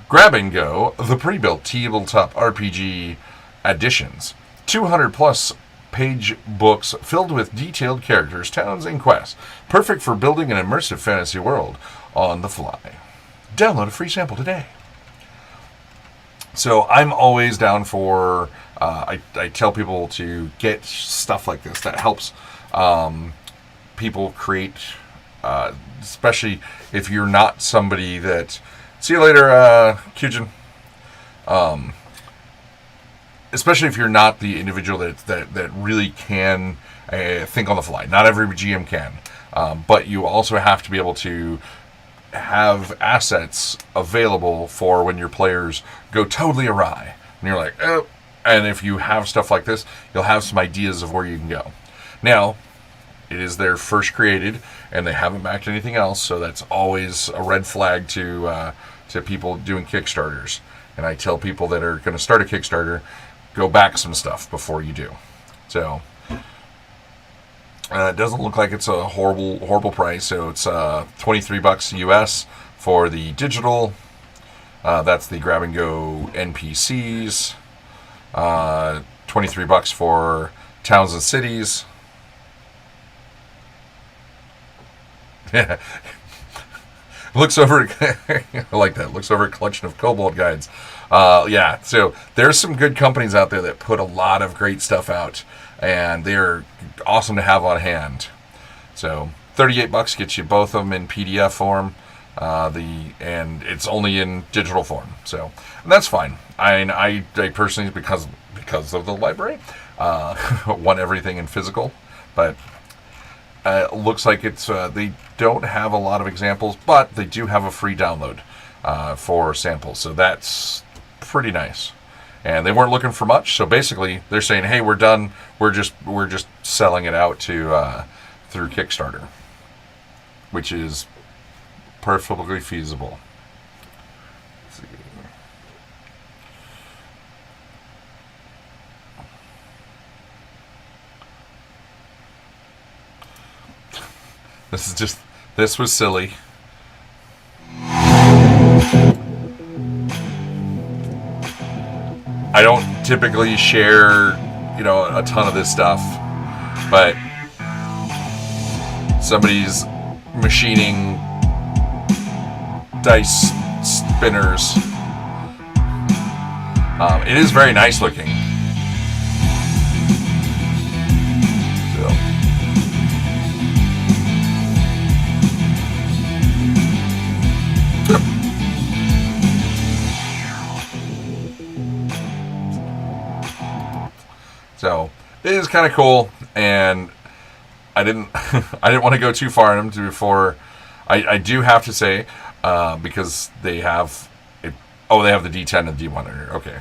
S1: Grab and Go, the pre-built tabletop RPG additions. 200 plus page books filled with detailed characters, towns, and quests. Perfect for building an immersive fantasy world on the fly. Download a free sample today. So I'm always down for... I tell people to get stuff like this that helps people create... especially if you're not somebody that... See you later, Kujin. Especially if you're not the individual that really can think on the fly. Not every GM can. But you also have to be able to have assets available for when your players go totally awry. And you're like, oh. And if you have stuff like this, you'll have some ideas of where you can go. Now, it is their first created, and they haven't backed anything else, so that's always a red flag to people doing Kickstarters. And I tell people that are going to start a Kickstarter, go back some stuff before you do. So it doesn't look like it's a horrible price. So it's $23 US for the digital. That's the Grab and Go NPCs. $23 for towns and cities. looks over. I like that. Looks over a collection of Kobold guides. Yeah, so there's some good companies out there that put a lot of great stuff out, and they're awesome to have on hand. So $38 gets you both of them in PDF form. And it's only in digital form, so and that's fine. I personally, because of the library, want everything in physical, but it looks like it's they don't have a lot of examples, but they do have a free download for samples, so that's pretty nice. And they weren't looking for much, so basically they're saying, hey, we're done. We're just selling it out to through Kickstarter, which is perfectly feasible. Let's see. This was silly. I don't typically share, a ton of this stuff, but somebody's machining dice spinners. It is very nice looking. So it is kind of cool, and I didn't want to go too far in them before. I do have to say, because they have it. Oh, they have the D10 and D1. Okay.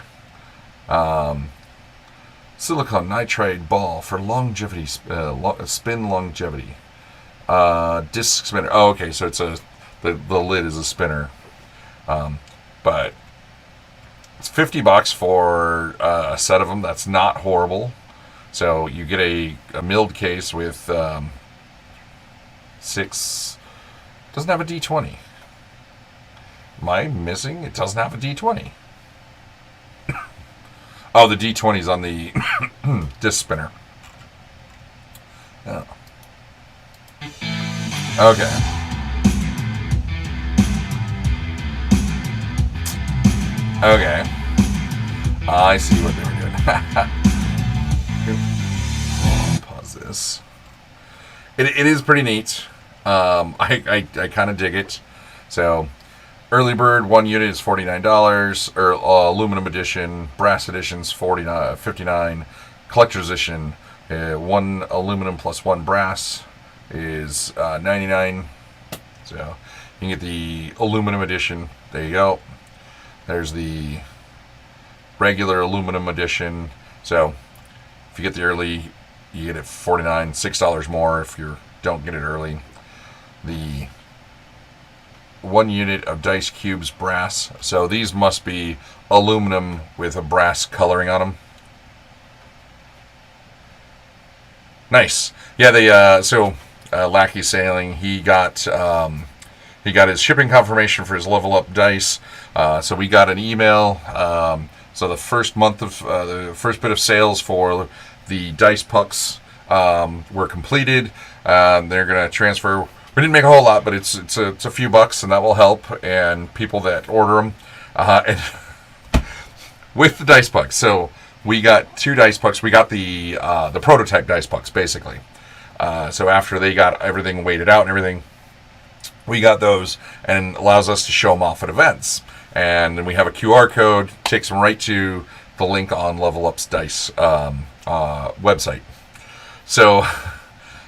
S1: Silicon nitride ball for longevity, spin longevity. Disc spinner. Oh, okay. So it's the lid is a spinner. But it's $50 for a set of them. That's not horrible. So you get a milled case with 6. Doesn't have a D20. Am I missing? It doesn't have a D20. Oh, the D20 is on the disc spinner. Oh. Okay. Okay. I see what they were doing. Pause this. It is pretty neat. I kind of dig it. So, early bird 1 unit is $49. Or aluminum edition, brass edition's $59. Collector's edition, 1 aluminum plus 1 brass is $99. So you can get the aluminum edition. There you go. There's the regular aluminum edition. So if you get the early, you get it $49, $6 more if you don't get it early. The 1 unit of dice cubes brass. So these must be aluminum with a brass coloring on them. Nice. Yeah, they Lackey Sailing, he got his shipping confirmation for his level up dice. So we got an email. So the first month of the first bit of sales for the dice pucks were completed. They're gonna transfer. We didn't make a whole lot, but it's a few bucks, and that will help. And people that order them, and with the dice pucks. So we got 2 dice pucks. We got the prototype dice pucks, basically. So after they got everything weighted out and everything, we got those, and allows us to show them off at events. And then we have a QR code, takes them right to the link on Level Up's Dice website. So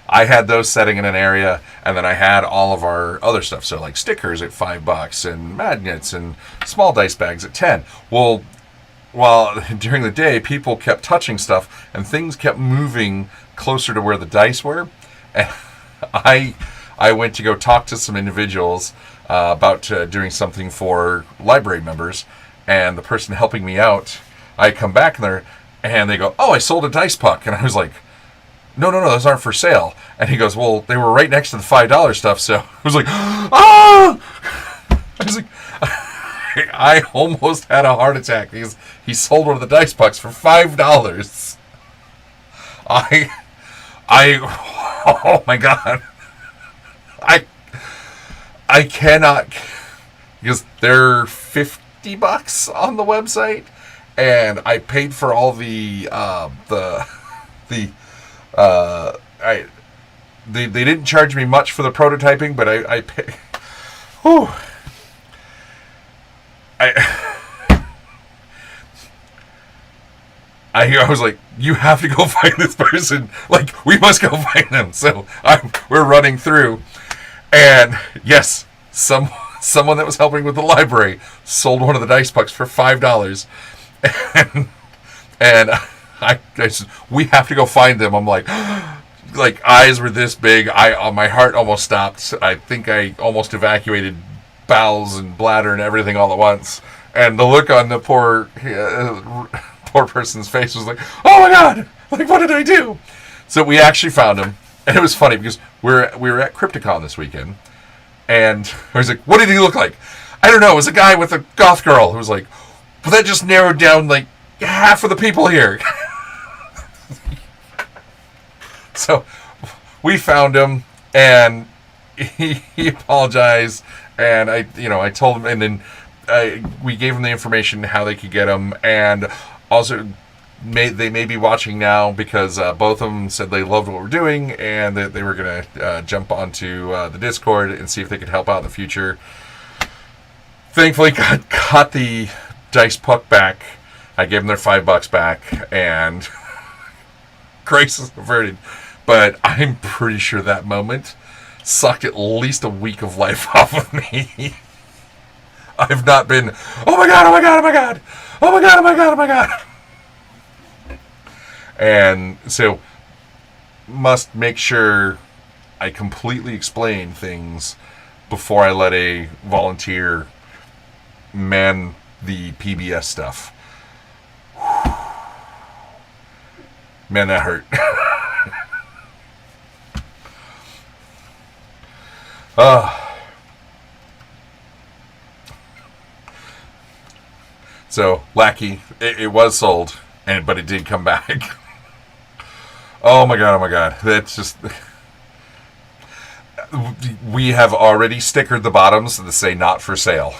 S1: I had those setting in an area, and then I had all of our other stuff. So like stickers at $5, and magnets, and small dice bags at 10. Well, during the day, people kept touching stuff, and things kept moving closer to where the dice were. And I went to go talk to some individuals about doing something for library members, and the person helping me out, I come back and they go, "Oh, I sold a dice puck," and I was like, "No, those aren't for sale." And he goes, "Well, they were right next to the $5 stuff," so I was like, "Ah!" I was like, I almost had a heart attack because he sold one of the dice pucks for $5. Oh my god. I cannot, because they're $50 on the website, and I paid for all I they didn't charge me much for the prototyping, but I pay. Whew. I was like, you have to go find this person. Like, we must go find them. So we're running through, and yes, someone that was helping with the library sold one of the dice pucks for $5, and I said, we have to go find them. I'm like eyes were this big. My heart almost stopped. I think I almost evacuated bowels and bladder and everything all at once. And the look on the poor person's face was like, oh my God, like, what did I do? So we actually found him, and it was funny because we were at Crypticon this weekend, and I was like, what did he look like? I don't know. It was a guy with a goth girl who was like, well, that just narrowed down like half of the people here. So we found him, and he apologized, and I told him, and then we gave him the information how they could get him, and also they may be watching now because both of them said they loved what we're doing, and that they were going to jump onto the Discord and see if they could help out in the future. Thankfully, got the dice puck back. I gave them their $5 back, and crisis averted. But I'm pretty sure that moment sucked at least a week of life off of me. I've not been, oh my God, oh my God, oh my God, oh my God, oh my God, oh my God. And so must make sure I completely explain things before I let a volunteer man the PBS stuff. Man, that hurt. So, Lackey, it was sold, but it did come back. Oh my God. That's just... We have already stickered the bottoms that say not for sale.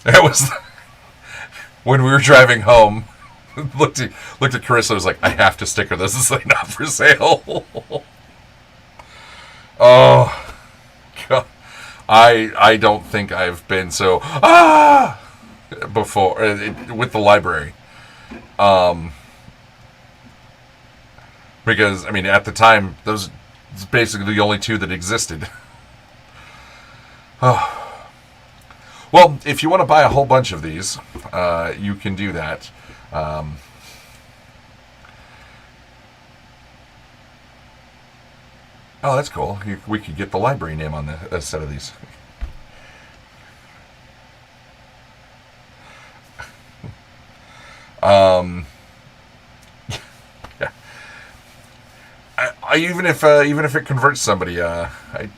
S1: That was... When we were driving home, looked at Carissa, was like, I have to sticker this and say not for sale. Oh, God. I don't think I've been so before with the library, because I mean at the time those was basically the only two that existed. Oh. Well, if you want to buy a whole bunch of these, you can do that. Oh, that's cool. We could get the library name on a set of these. Yeah. I even if it converts somebody, I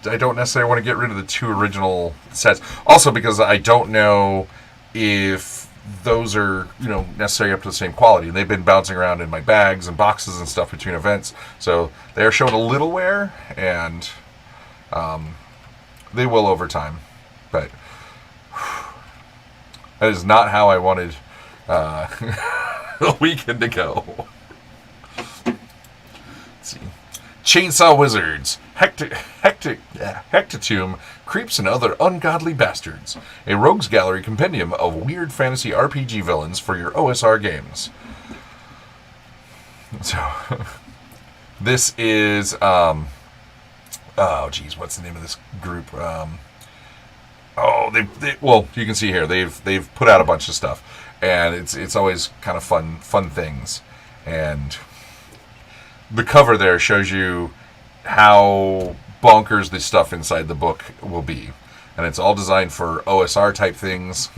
S1: don't necessarily want to get rid of the two original sets. Also, because I don't know if those are necessarily up to the same quality. And they've been bouncing around in my bags and boxes and stuff between events, so they are showing a little wear, and they will over time. But that is not how I wanted a weekend to go. Let's see. Chainsaw Wizards, Hectatomb, Creeps and Other Ungodly Bastards, a rogues gallery compendium of weird fantasy RPG villains for your OSR games. So, this is, what's the name of this group? Well, you can see here, they've put out a bunch of stuff, and it's always kind of fun things, and the cover there shows you how bonkers the stuff inside the book will be, and it's all designed for OSR type things.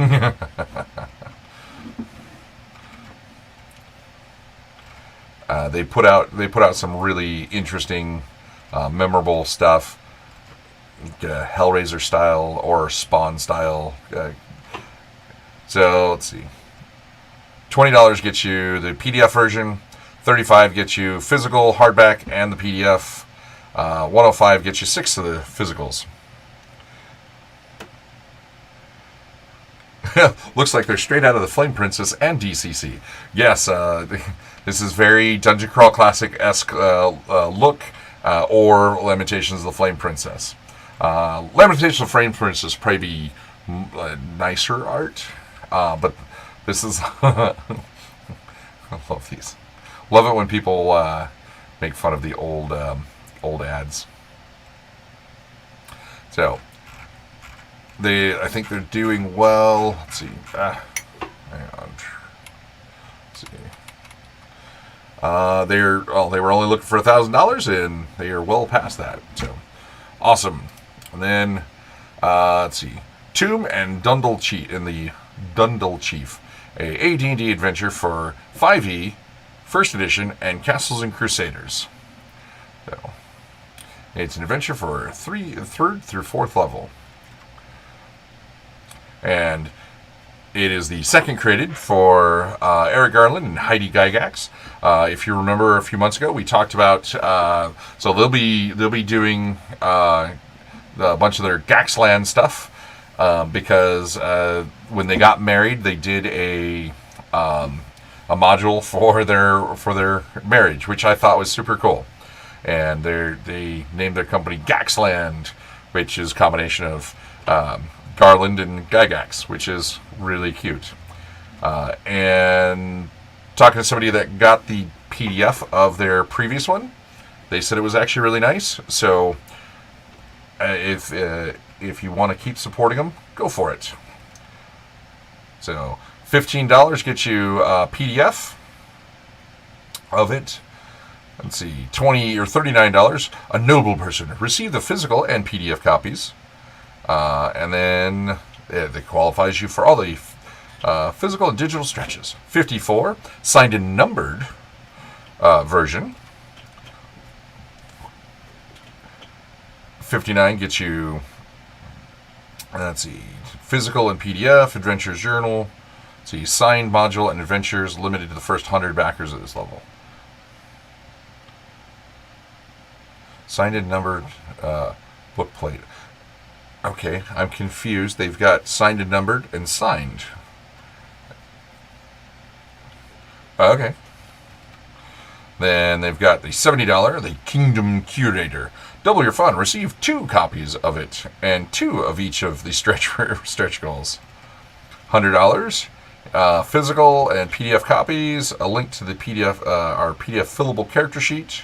S1: They put out some really interesting, memorable stuff, Hellraiser style or Spawn style. So let's see, $20 gets you the PDF version. $35 gets you physical, hardback, and the PDF. $105 gets you 6 of the physicals. Looks like they're straight out of the Flame Princess and DCC. Yes, this is very Dungeon Crawl Classic-esque look, or Lamentations of the Flame Princess. Lamentations of the Flame Princess probably be nicer art, but this is... I love these. Love it when people make fun of the old ads. So, I think they're doing well. Let's see. Hang on. Let's see. They were only looking for $1,000, and they are well past that. So, awesome. And then, let's see. Tomb and Dundle Chief in the Dundle Chief, a AD&D adventure for 5e, First Edition, and Castles and Crusaders. So, it's an adventure for 3rd through 4th level. And it is the second created for Eric Garland and Heidi Gygax. If you remember a few months ago, we talked about so they'll be doing a bunch of their Gaxland stuff because when they got married, they did a module for their marriage, which I thought was super cool. And they named their company Gaxland, which is a combination of Garland and Gygax, which is really cute. And talking to somebody that got the PDF of their previous one, they said it was actually really nice. So if you want to keep supporting them, go for it. So $15 gets you a PDF of it. Let's see, $20 or $39. A noble person. Receive the physical and PDF copies. And then it qualifies you for all the physical and digital stretches. $54, signed and numbered version. $59 gets you, let's see, physical and PDF, Adventures Journal. Let's see, signed module and adventures limited to the first 100 backers at this level. Signed and numbered book plate. Okay, I'm confused. They've got signed and numbered and signed. Okay. Then they've got the $70, the Kingdom Curator. Double your fun. Receive 2 copies of it and 2 of each of the stretch goals. $100, physical and PDF copies. A link to the PDF, our PDF fillable character sheet.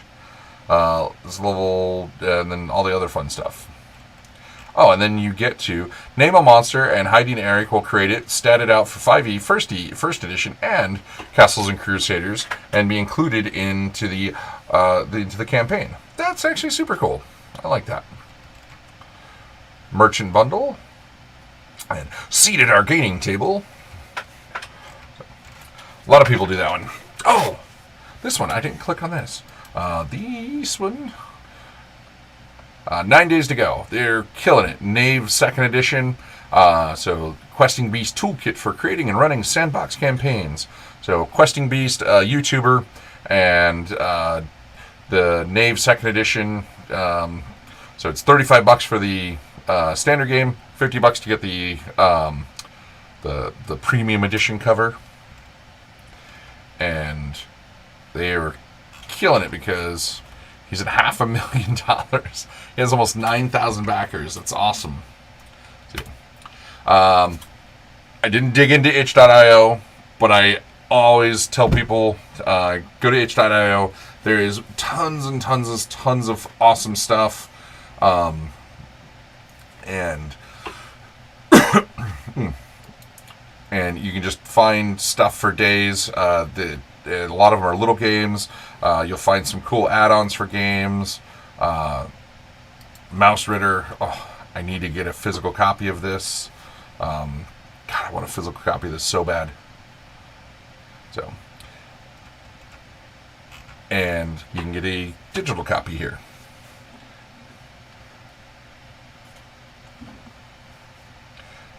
S1: This level, and then all the other fun stuff. Oh, and then you get to name a monster, and Heidi and Eric will create it, stat it out for 5e, First Edition, and Castles and Crusaders, and be included into the campaign. That's actually super cool. I like that. Merchant bundle, and seat at our gaming table. A lot of people do that one. Oh, this one I didn't click on this. This one. 9 days to go. They're killing it. Knave 2nd Edition. So Questing Beast Toolkit for creating and running sandbox campaigns. So Questing Beast, YouTuber, and the Knave 2nd Edition. So it's $35 for the standard game, $50 to get the premium edition cover. And they are killing it because he's at $500,000. He has almost 9,000 backers. That's awesome. I didn't dig into itch.io, but I always tell people go to itch.io. There is tons and tons of awesome stuff. And and you can just find stuff for days. A lot of them are little games. You'll find some cool add-ons for games. Mouse Ritter. Oh, I need to get a physical copy of this. God, I want a physical copy of this so bad. So, and you can get a digital copy here.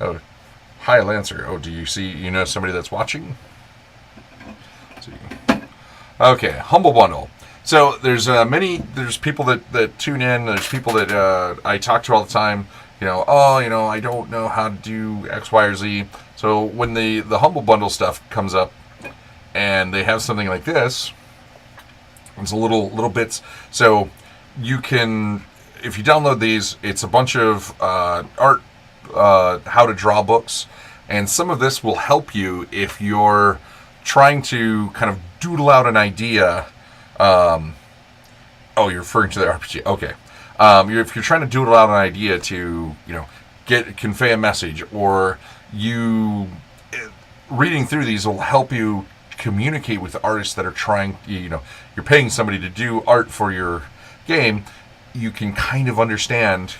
S1: Oh, hi, Lancer. Oh, do you see? You know somebody that's watching? Let's see. Okay, Humble Bundle. So there's people that tune in. There's people that I talk to all the time. I don't know how to do X, Y, or Z. So when the Humble Bundle stuff comes up, and they have something like this, it's a little bits. So you can, if you download these, it's a bunch of art, how to draw books, and some of this will help you if you're trying to kind of doodle out an idea. Oh, you're referring to the RPG. Okay. If you're trying to doodle out an idea to, convey a message, or reading through these will help you communicate with artists that are trying, you're paying somebody to do art for your game. You can kind of understand,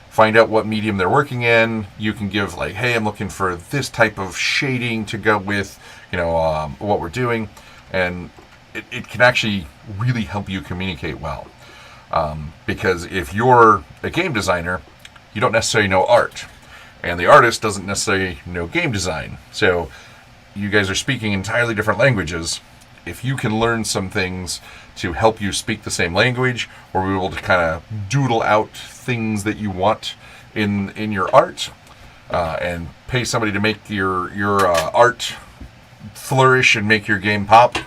S1: find out what medium they're working in. You can give like, hey, I'm looking for this type of shading to go with, what we're doing. And it can actually really help you communicate well. Because if you're a game designer, you don't necessarily know art. And the artist doesn't necessarily know game design. So you guys are speaking entirely different languages. If you can learn some things to help you speak the same language, or be able to kind of doodle out things that you want in your art, and pay somebody to make your art flourish and make your game pop,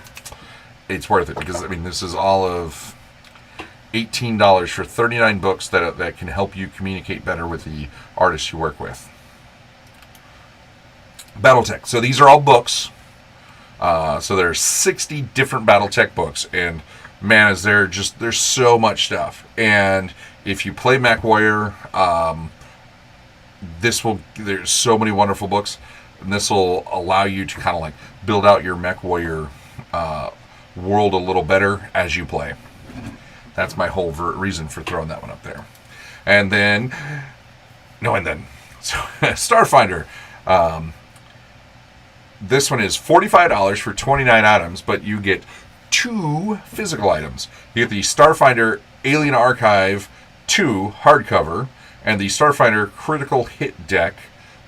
S1: it's worth it. Because this is all of $18 for 39 books that can help you communicate better with the artists you work with. Battletech. So these are all books. So there's 60 different Battletech books, and man, there's so much stuff. And if you play MechWarrior, there's so many wonderful books, and this will allow you to kind of like build out your MechWarrior world a little better as you play. That's my whole reason for throwing that one up there. And then so Starfinder. This one is $45 for 29 items, but you get 2 physical items. You get the Starfinder Alien Archive 2 hardcover and the Starfinder Critical Hit deck.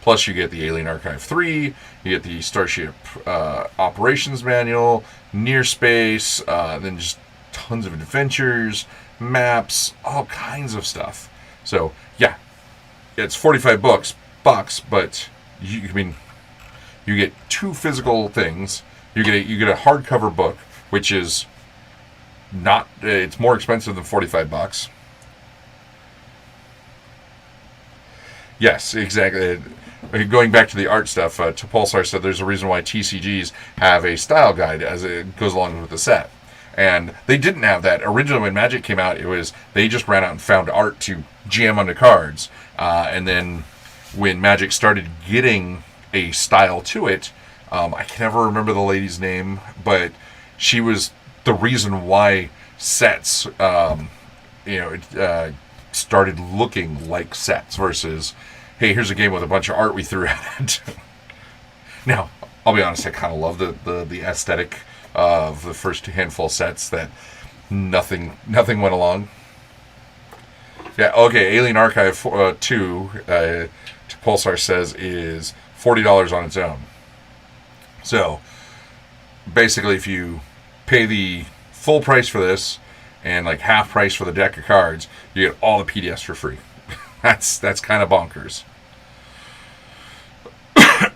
S1: Plus, you get the Alien Archive 3. You get the Starship Operations Manual, Near Space, then just tons of adventures, maps, all kinds of stuff. So yeah, it's 45 bucks, but you get 2 physical things. You get a hardcover book, which is not. It's more expensive than 45 bucks. Yes, exactly. Going back to the art stuff, Pulsar said there's a reason why TCGs have a style guide as it goes along with the set. And they didn't have that. Originally, when Magic came out, they just ran out and found art to jam onto cards. And then when Magic started getting a style to it, I can never remember the lady's name, but she was the reason why sets, started looking like sets versus, hey, here's a game with a bunch of art we threw at it. Now, I'll be honest, I kind of love the aesthetic of the first handful of sets that nothing went along. Yeah, okay, Alien Archive 2, Pulsar says, is $40 on its own. So, basically, if you pay the full price for this and like half price for the deck of cards, you get all the PDFs for free. That's kind of bonkers.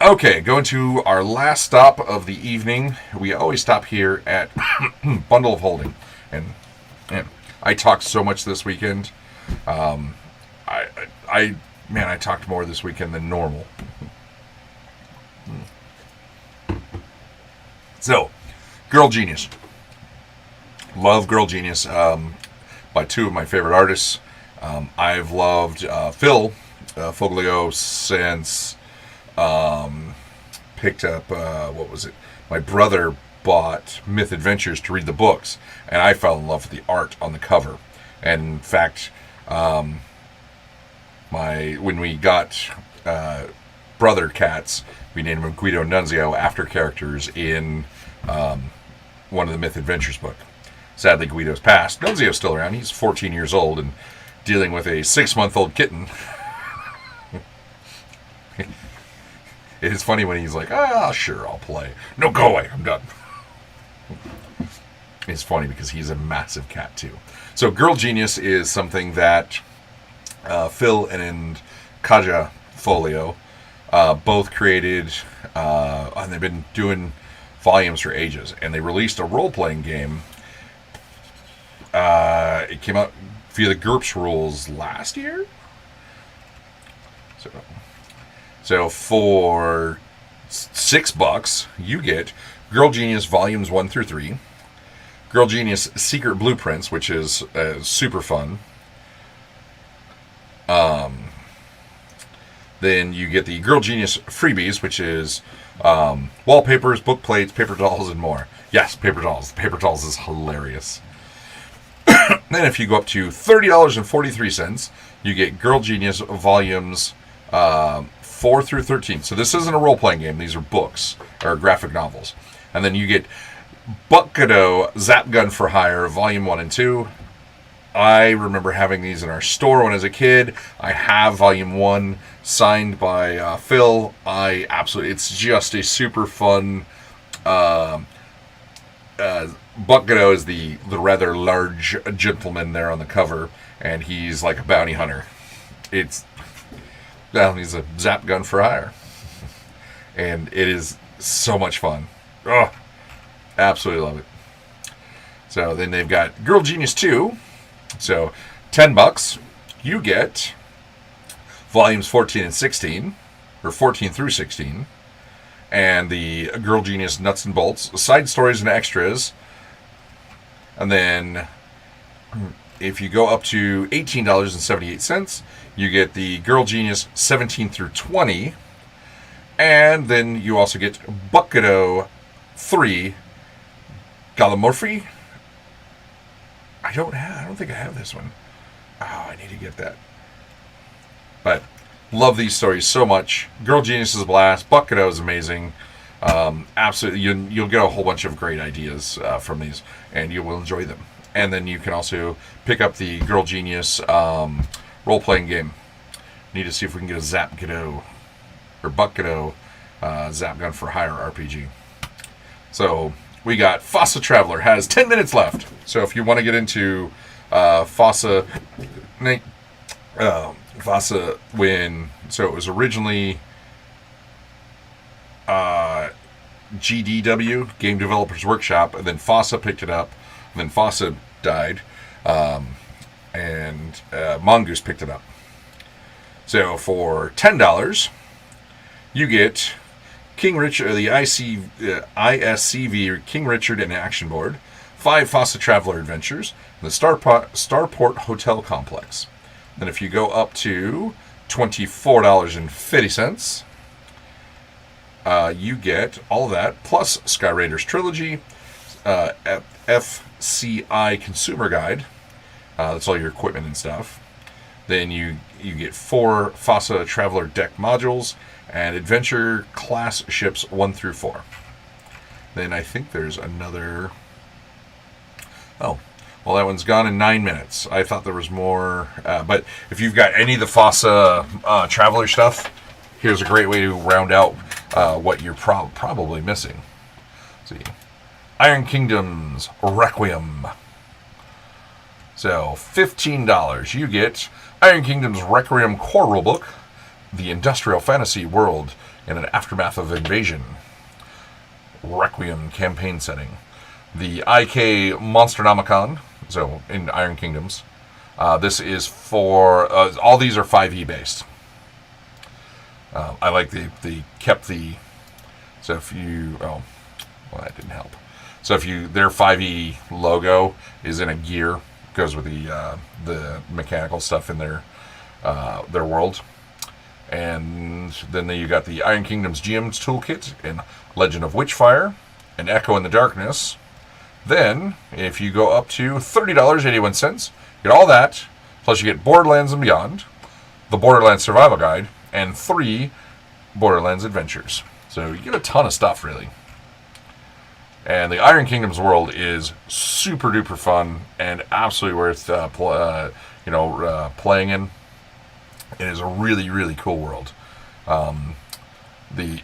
S1: Okay, going to our last stop of the evening. We always stop here at Bundle of Holding, and I talked so much this weekend. I talked more this weekend than normal. So, Girl Genius. Love Girl Genius by 2 of my favorite artists. I've loved Phil Foglio since picked up, what was it? My brother bought Myth Adventures to read the books, and I fell in love with the art on the cover. And in fact, when we got brother cats, we named him Guido and Nunzio after characters in one of the Myth Adventures book. Sadly, Guido's passed. Nunzio's still around. He's 14 years old and dealing with a 6-month-old kitten. It is funny when he's like, sure, I'll play. No, go away, I'm done. It's funny because he's a massive cat, too. So Girl Genius is something that Phil and Kaja Folio both created, and they've been doing volumes for ages. And they released a role-playing game. It came out via the GURPS rules last year. So for $6, you get Girl Genius Volumes 1 through 3, Girl Genius Secret Blueprints, which is super fun. Then you get the Girl Genius Freebies, which is wallpapers, book plates, paper dolls, and more. Yes, paper dolls. Paper dolls is hilarious. Then if you go up to $30.43, you get Girl Genius Volumes 4 through 13. So this isn't a role-playing game. These are books, or graphic novels. And then you get Buckado Zap Gun for Hire, Volume 1 and 2. I remember having these in our store when I was a kid. I have Volume 1 signed by Phil. It's just a super fun... Buckado is the rather large gentleman there on the cover, and he's like a bounty hunter. He's a zap gun for hire. And it is so much fun. Oh, absolutely love it. So then they've got Girl Genius 2. So $10, you get volumes 14 and 16, or 14 through 16, and the Girl Genius Nuts and Bolts, side stories and extras. And then if you go up to $18.78, you get the Girl Genius 17 through 20. And then you also get Buckado 3 Gallimorphy. I don't think I have this one. Oh, I need to get that. But love these stories so much. Girl Genius is a blast. Buckado is amazing. Absolutely, you'll get a whole bunch of great ideas from these, and you will enjoy them. And then you can also pick up the Girl Genius role-playing game. Need to see if we can get a Zapgado or Buckado Zap Gun for Hire RPG. So we got Fossa Traveler has 10 minutes left. So if you want to get into Fossa, when so it was originally GDW, Game Developers Workshop, and then Fossa picked it up, and then Fossa died, and Mongoose picked it up. So for $10, you get King Richard, the ISCV King Richard and Action Board, 5 Fossa Traveler Adventures, and the Starport Hotel Complex. Then if you go up to $24.50, you get all of that, plus Sky Raiders Trilogy, FCI Consumer Guide. That's all your equipment and stuff. Then you get 4 Fossa Traveler deck modules and Adventure class ships 1 through 4. Then I think there's another... Oh, well, that one's gone in 9 minutes. I thought there was more. But if you've got any of the Fossa Traveler stuff, here's a great way to round out what you're probably missing. Let's see. Iron Kingdoms Requiem. So, $15. You get Iron Kingdoms Requiem Core Rulebook, the industrial fantasy world in an aftermath of invasion. Requiem campaign setting. The IK Monsternomicon, so in Iron Kingdoms. This is for... all these are 5e based. I like they kept the... So if you... Oh, well, that didn't help. So if you... Their 5e logo is in a gear. Goes with the mechanical stuff in their world. And then you got the Iron Kingdoms GM's Toolkit and Legend of Witchfire and Echo in the Darkness. Then, if you go up to $30.81, you get all that, plus you get Borderlands and Beyond, the Borderlands Survival Guide, and 3 Borderlands Adventures. So you get a ton of stuff, really. And the Iron Kingdoms world is super duper fun and absolutely worth playing in. It is a really, really cool world. The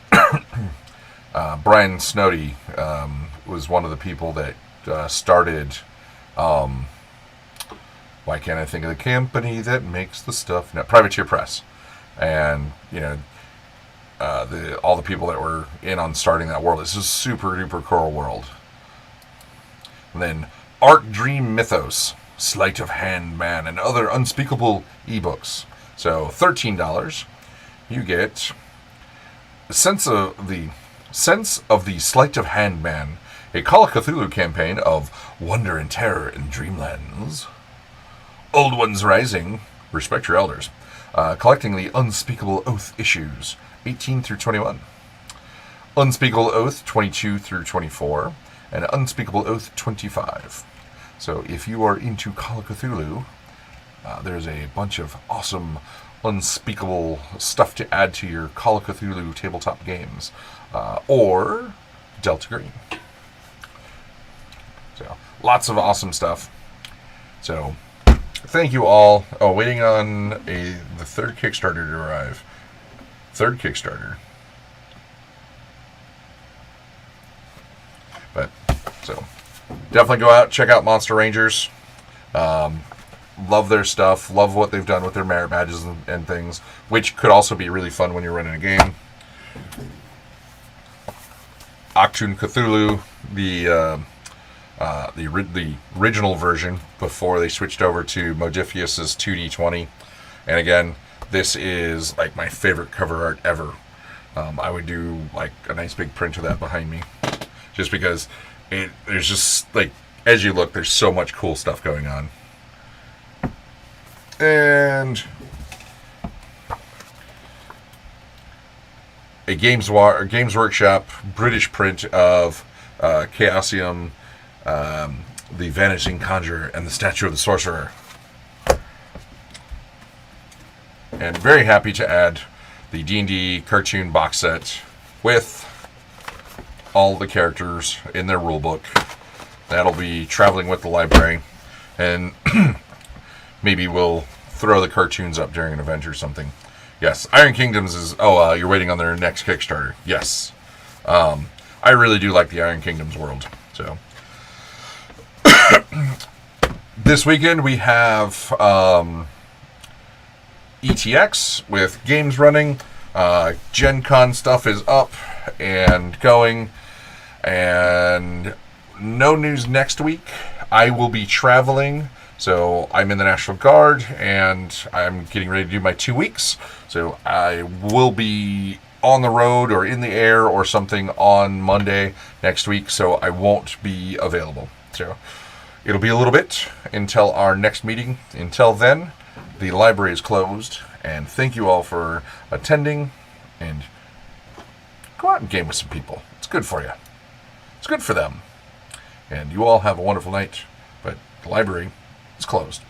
S1: Brian Snowdy was one of the people that started. Why can't I think of the company that makes the stuff? No, Privateer Press, and all the people that were in on starting that world. It's a super duper cool world. And then Arc Dream Mythos, Sleight of Hand Man, and other unspeakable ebooks. So $13. You get Sense of the Sleight of Hand Man, a Call of Cthulhu campaign of wonder and terror in dreamlands. Old Ones Rising, respect your elders. Collecting the Unspeakable Oath issues, 18 through 21. Unspeakable Oath, 22 through 24. And Unspeakable Oath, 25. So if you are into Call of Cthulhu, there's a bunch of awesome unspeakable stuff to add to your Call of Cthulhu tabletop games. Or Delta Green. So lots of awesome stuff. So thank you all. Oh, waiting on the third Kickstarter to arrive. Third Kickstarter. But so definitely go out, check out Monster Rangers. Love their stuff. Love what they've done with their merit badges and things, which could also be really fun when you're running a game. Achtung Cthulhu, the original version before they switched over to Modiphius's 2D20. And again, this is like my favorite cover art ever. I would do like a nice big print of that behind me, just because there's just like, as you look, there's so much cool stuff going on. And a Games Workshop British print of Chaosium, the Vanishing Conjurer, and the Statue of the Sorcerer. And very happy to add the D&D cartoon box set with all the characters in their rulebook. That'll be traveling with the library, and maybe we'll throw the cartoons up during an event or something. Yes, Iron Kingdoms is... Oh, you're waiting on their next Kickstarter. Yes. I really do like the Iron Kingdoms world. So this weekend we have ETX with games running. Gen Con stuff is up and going. And no news next week. I will be traveling. So I'm in the National Guard, and I'm getting ready to do my 2 weeks. So I will be on the road or in the air or something on Monday next week, so I won't be available. So it'll be a little bit until our next meeting. Until then, the library is closed, and thank you all for attending, and go out and game with some people. It's good for you. It's good for them. And you all have a wonderful night, but the library... it's closed.